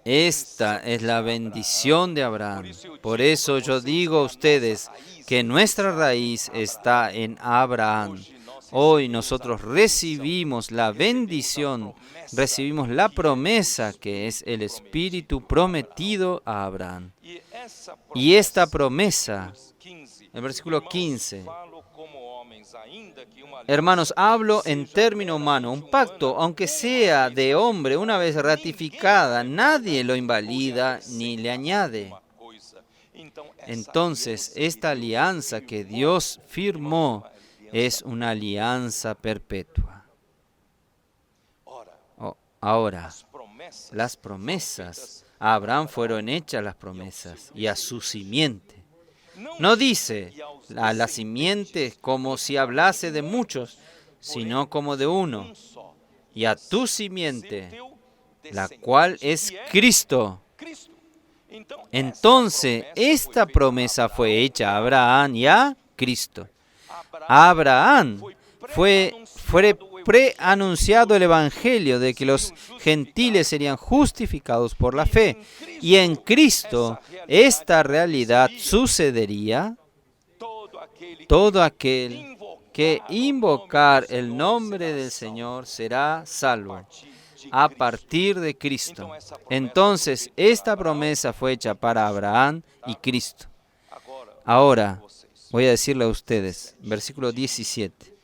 Esta es la bendición de Abraham. Por eso yo digo a ustedes que nuestra raíz está en Abraham. Hoy nosotros recibimos la bendición, recibimos la promesa que es el Espíritu prometido a Abraham. Y esta promesa, el versículo 15, hermanos, hablo en término humano. Un pacto, aunque sea de hombre, una vez ratificada, nadie lo invalida ni le añade. Entonces, esta alianza que Dios firmó es una alianza perpetua. Ahora, las promesas, a Abraham fueron hechas las promesas y a su simiente. No dice a la simiente como si hablase de muchos, sino como de uno. Y a tu simiente, la cual es Cristo. Entonces, esta promesa fue hecha a Abraham y a Cristo. A Abraham fue preanunciado el Evangelio de que los gentiles serían justificados por la fe. Y en Cristo esta realidad sucedería. Todo aquel que invocar el nombre del Señor será salvo a partir de Cristo. Entonces, esta promesa fue hecha para Abraham y Cristo. Ahora, voy a decirle a ustedes, versículo 17.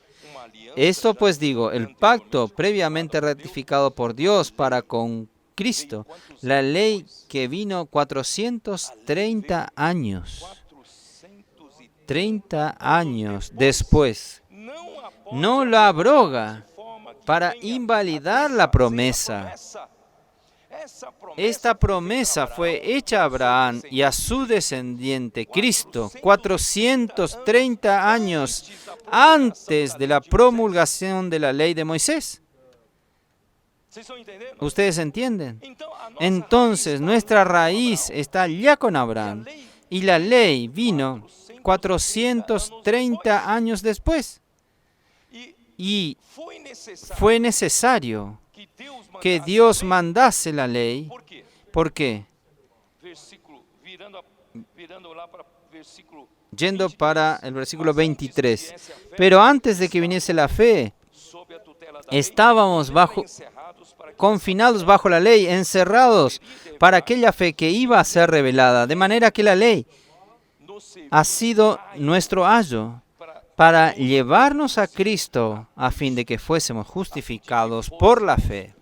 Esto pues digo, el pacto previamente ratificado por Dios para con Cristo, la ley que vino 430 años. 30 años después, no la abroga para invalidar la promesa. Esta promesa fue hecha a Abraham y a su descendiente Cristo 430 años antes de la promulgación de la ley de Moisés. ¿Ustedes entienden? Entonces nuestra raíz está ya con Abraham y la ley vino 430 años después. Y fue necesario que Dios mandase la ley. ¿Por qué? Yendo para el versículo 23. Pero antes de que viniese la fe, estábamos confinados bajo la ley, encerrados para aquella fe que iba a ser revelada. De manera que la ley ha sido nuestro ayo para llevarnos a Cristo a fin de que fuésemos justificados por la fe.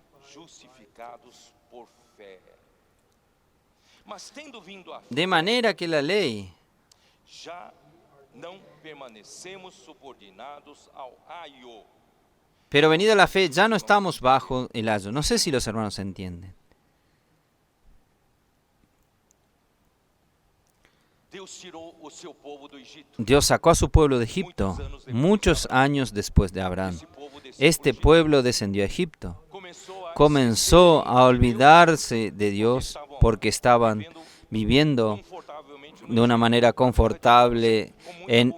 De manera que la ley pero venida la fe, ya no estamos bajo el ayo. No sé si los hermanos entienden. Dios sacó a su pueblo de Egipto muchos años después de Abraham. Este pueblo descendió a Egipto. Comenzó a olvidarse de Dios porque estaban viviendo de una manera confortable en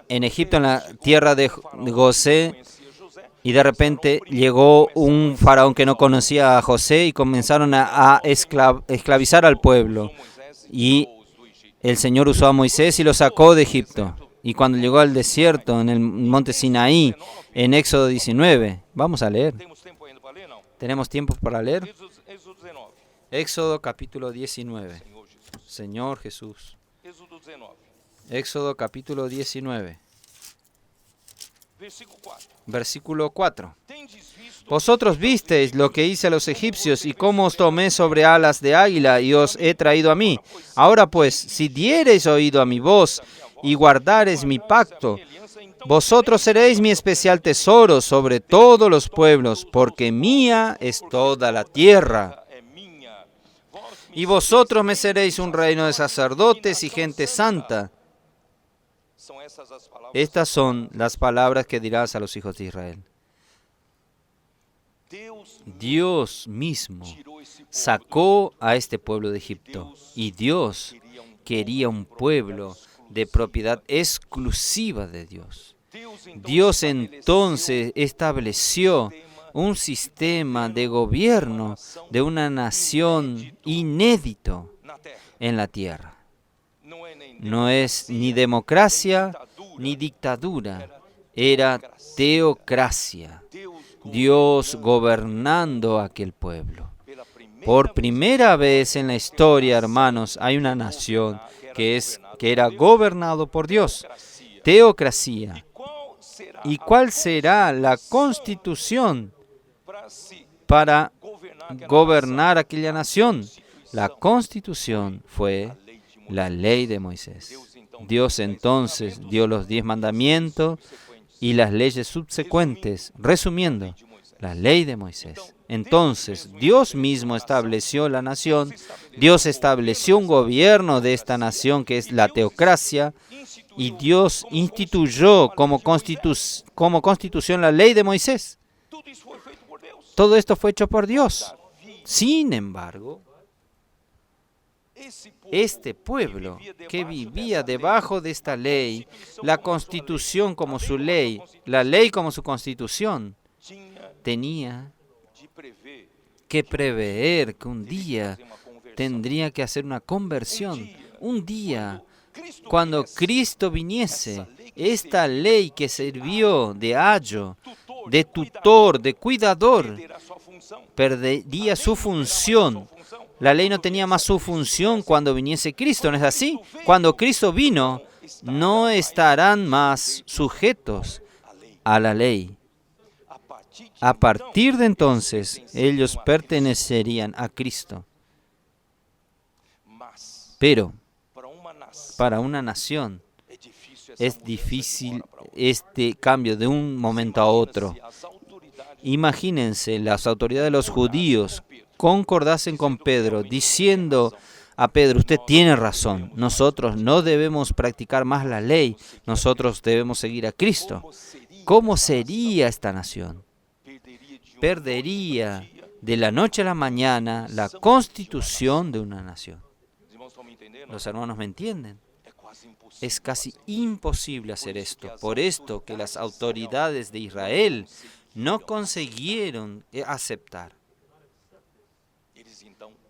Egipto, en la tierra de José, y de repente llegó un faraón que no conocía a José y comenzaron a esclavizar al pueblo. Y el Señor usó a Moisés y lo sacó de Egipto. Y cuando llegó al desierto, en el monte Sinaí, en Éxodo 19, vamos a leer. ¿Tenemos tiempo para leer? Éxodo capítulo 19. Señor Jesús. Éxodo capítulo 19. Versículo 4. Vosotros visteis lo que hice a los egipcios y cómo os tomé sobre alas de águila y os he traído a mí. Ahora pues, si diereis oído a mi voz y guardareis mi pacto, vosotros seréis mi especial tesoro sobre todos los pueblos, porque mía es toda la tierra. Y vosotros me seréis un reino de sacerdotes y gente santa. Estas son las palabras que dirás a los hijos de Israel. Dios mismo sacó a este pueblo de Egipto y Dios quería un pueblo de propiedad exclusiva de Dios. Dios entonces estableció un sistema de gobierno de una nación inédito en la tierra. No es ni democracia ni dictadura, era teocracia. Dios gobernando aquel pueblo. Por primera vez en la historia, hermanos, hay una nación que era gobernado por Dios. Teocracia. ¿Y cuál será la constitución para gobernar aquella nación? La constitución fue la ley de Moisés. Dios entonces dio los 10 mandamientos y las leyes subsecuentes, resumiendo, la ley de Moisés. Entonces, Dios mismo estableció la nación, Dios estableció un gobierno de esta nación que es la teocracia, y Dios instituyó como constitución la ley de Moisés. Todo esto fue hecho por Dios. Sin embargo, este pueblo que vivía debajo de esta ley, la constitución como su ley, la ley como su constitución, tenía que prever que un día tendría que hacer una conversión. Un día, cuando Cristo viniese, esta ley que sirvió de ayo, de tutor, de cuidador, perdería su función. La ley no tenía más su función cuando viniese Cristo, ¿no es así? Cuando Cristo vino, no estarán más sujetos a la ley. A partir de entonces, ellos pertenecerían a Cristo. Pero, para una nación, es difícil este cambio de un momento a otro. Imagínense, las autoridades de los judíos concordasen con Pedro, diciendo a Pedro, usted tiene razón, nosotros no debemos practicar más la ley, nosotros debemos seguir a Cristo. ¿Cómo sería esta nación? Perdería de la noche a la mañana la constitución de una nación. ¿Los hermanos me entienden? Es casi imposible hacer esto. Por esto que las autoridades de Israel no consiguieron aceptar.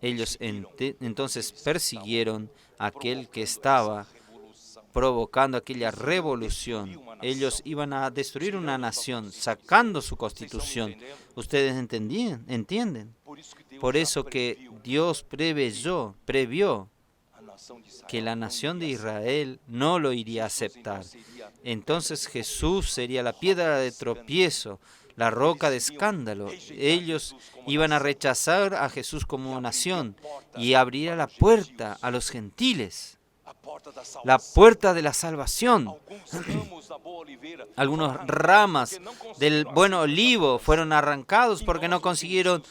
Ellos entonces persiguieron a aquel que estaba provocando aquella revolución. Ellos iban a destruir una nación, sacando su constitución. ¿Ustedes entienden? Por eso que Dios previó que la nación de Israel no lo iría a aceptar. Entonces Jesús sería la piedra de tropiezo, la roca de escándalo. Ellos iban a rechazar a Jesús como nación y abriría la puerta a los gentiles, la puerta de la salvación. Algunas ramas del buen olivo fueron arrancados porque no consiguieron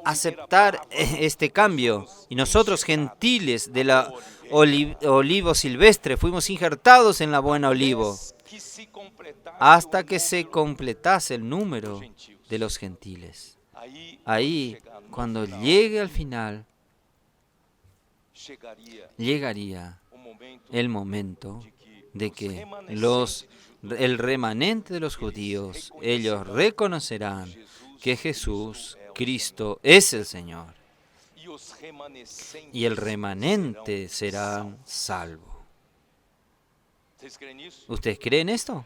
aceptar este cambio. Y nosotros, gentiles de la olivo silvestre, fuimos injertados en la buena olivo hasta que se completase el número de los gentiles. Ahí, cuando llegue al final, llegaría el momento de que el remanente de los judíos, ellos reconocerán que Jesús, Cristo, es el Señor. Y el remanente será salvo. ¿Ustedes creen esto?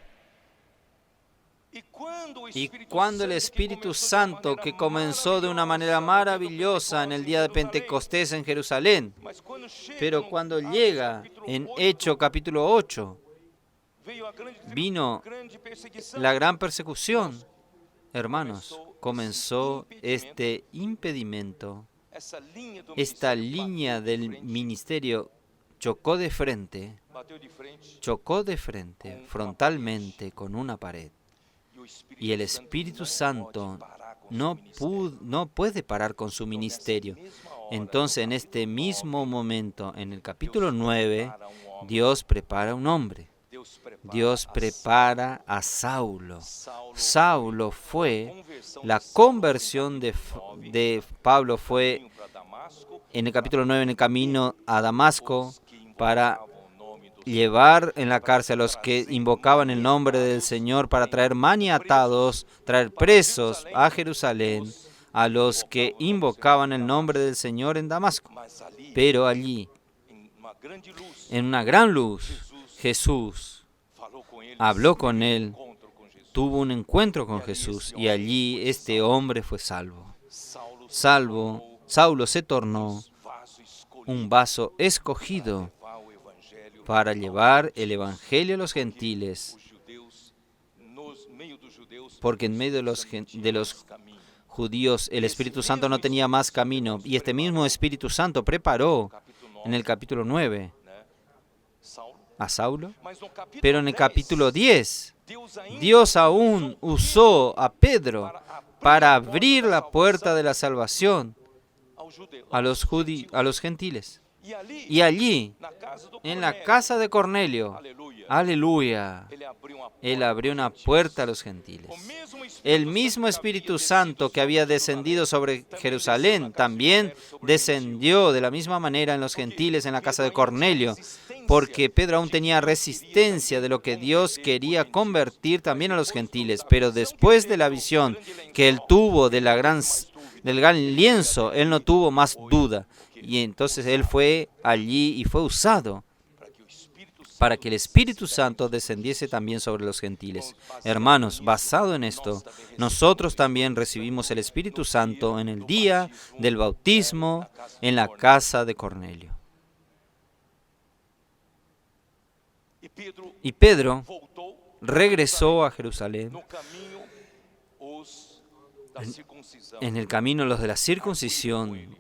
Y cuando el Espíritu Santo, que comenzó de una manera maravillosa en el día de Pentecostés en Jerusalén, pero cuando llega en Hechos capítulo 8, vino la gran persecución, hermanos, comenzó este impedimento, esta línea del ministerio chocó de frente, frontalmente con una pared. Y el Espíritu Santo no puede parar con su ministerio. Entonces, en este mismo momento, en el capítulo 9, Dios prepara un hombre. Dios prepara a Saulo. Saulo fue, la conversión de Pablo fue en el capítulo 9 en el camino a Damasco para llevar en la cárcel a los que invocaban el nombre del Señor para traer maniatados, traer presos a Jerusalén a los que invocaban el nombre del Señor en Damasco. Pero allí, en una gran luz, Jesús habló con él, tuvo un encuentro con Jesús y allí este hombre fue salvo. Saulo se tornó un vaso escogido para llevar el Evangelio a los gentiles, porque en medio de los judíos el Espíritu Santo no tenía más camino, y este mismo Espíritu Santo preparó en el capítulo 9 a Saulo, pero en el capítulo 10 Dios aún usó a Pedro para abrir la puerta de la salvación a los gentiles. Y allí, en la casa de Cornelio, aleluya, Él abrió una puerta a los gentiles. El mismo Espíritu Santo que había descendido sobre Jerusalén también descendió de la misma manera en los gentiles en la casa de Cornelio, porque Pedro aún tenía resistencia de lo que Dios quería convertir también a los gentiles. Pero después de la visión que él tuvo del gran lienzo, él no tuvo más duda. Y entonces él fue allí y fue usado para que el Espíritu Santo descendiese también sobre los gentiles. Hermanos, basado en esto, nosotros también recibimos el Espíritu Santo en el día del bautismo en la casa de Cornelio. Y Pedro regresó a Jerusalén. En el camino los de la circuncisión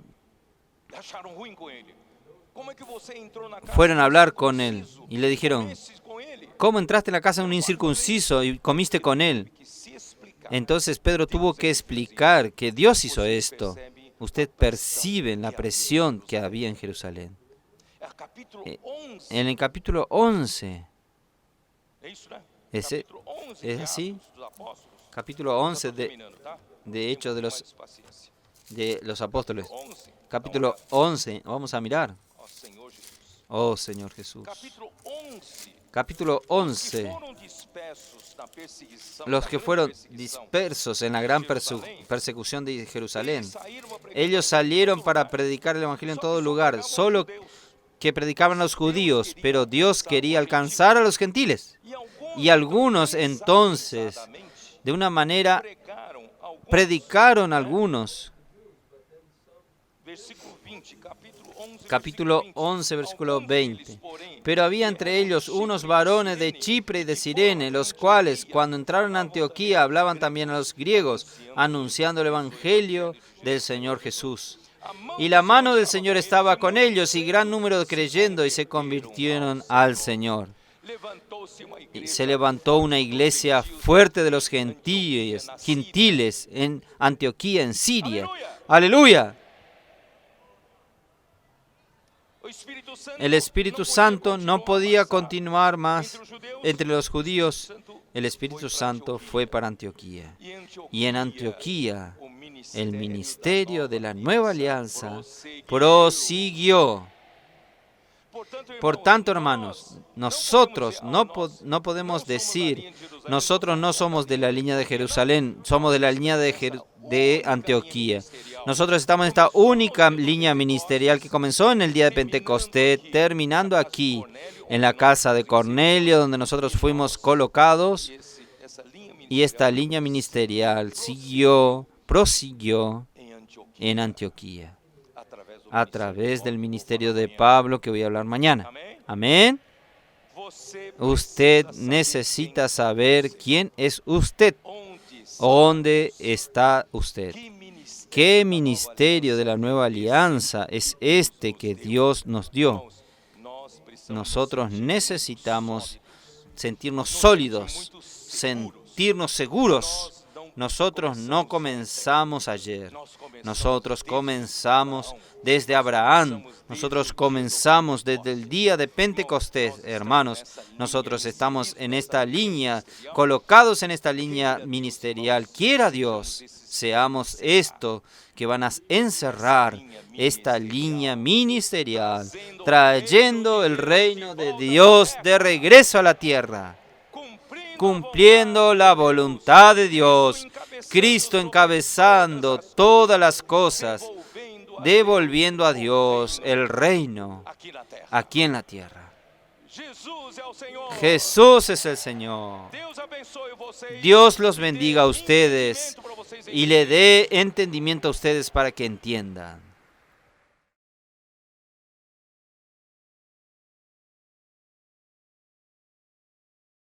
fueron a hablar con él y le dijeron, ¿cómo entraste en la casa de un incircunciso y comiste con él? Entonces Pedro tuvo que explicar que Dios hizo esto. Usted percibe la presión que había en Jerusalén. En el capítulo 11, ¿es así? Capítulo 11 de Hechos de los Apóstoles. Capítulo 11, vamos a mirar. Oh Señor Jesús. Capítulo 11. Los que fueron dispersos en la gran persecución de Jerusalén. Ellos salieron para predicar el Evangelio en todo lugar, solo que predicaban a los judíos, pero Dios quería alcanzar a los gentiles. Y algunos entonces, de una manera, predicaron algunos. Capítulo 11, versículo 20. Pero había entre ellos unos varones de Chipre y de Cirene, los cuales, cuando entraron a Antioquía, hablaban también a los griegos, anunciando el Evangelio del Señor Jesús. Y la mano del Señor estaba con ellos, y gran número creyendo, y se convirtieron al Señor. Y se levantó una iglesia fuerte de los gentiles en Antioquía, en Siria. ¡Aleluya! El Espíritu Santo no podía continuar más entre los judíos. El Espíritu Santo fue para Antioquía. Y en Antioquía, el ministerio de la nueva alianza prosiguió. Por tanto, hermanos, nosotros no podemos decir, nosotros no somos de la línea de Jerusalén, somos de la línea de Antioquía. Nosotros estamos en esta única línea ministerial que comenzó en el día de Pentecostés, terminando aquí, en la casa de Cornelio, donde nosotros fuimos colocados, y esta línea ministerial prosiguió en Antioquía, a través del ministerio de Pablo, que voy a hablar mañana. Amén. Usted necesita saber quién es usted, dónde está usted. ¿Qué ministerio de la nueva alianza es este que Dios nos dio? Nosotros necesitamos sentirnos sólidos, sentirnos seguros. Nosotros no comenzamos ayer. Nosotros comenzamos desde Abraham. Nosotros comenzamos desde el día de Pentecostés, hermanos. Nosotros estamos en esta línea, colocados en esta línea ministerial. Quiera Dios, seamos esto que van a encerrar esta línea ministerial, trayendo el reino de Dios de regreso a la tierra, cumpliendo la voluntad de Dios, Cristo encabezando todas las cosas, devolviendo a Dios el reino aquí en la tierra. Jesús es el Señor. Dios los bendiga a ustedes y le dé entendimiento a ustedes para que entiendan.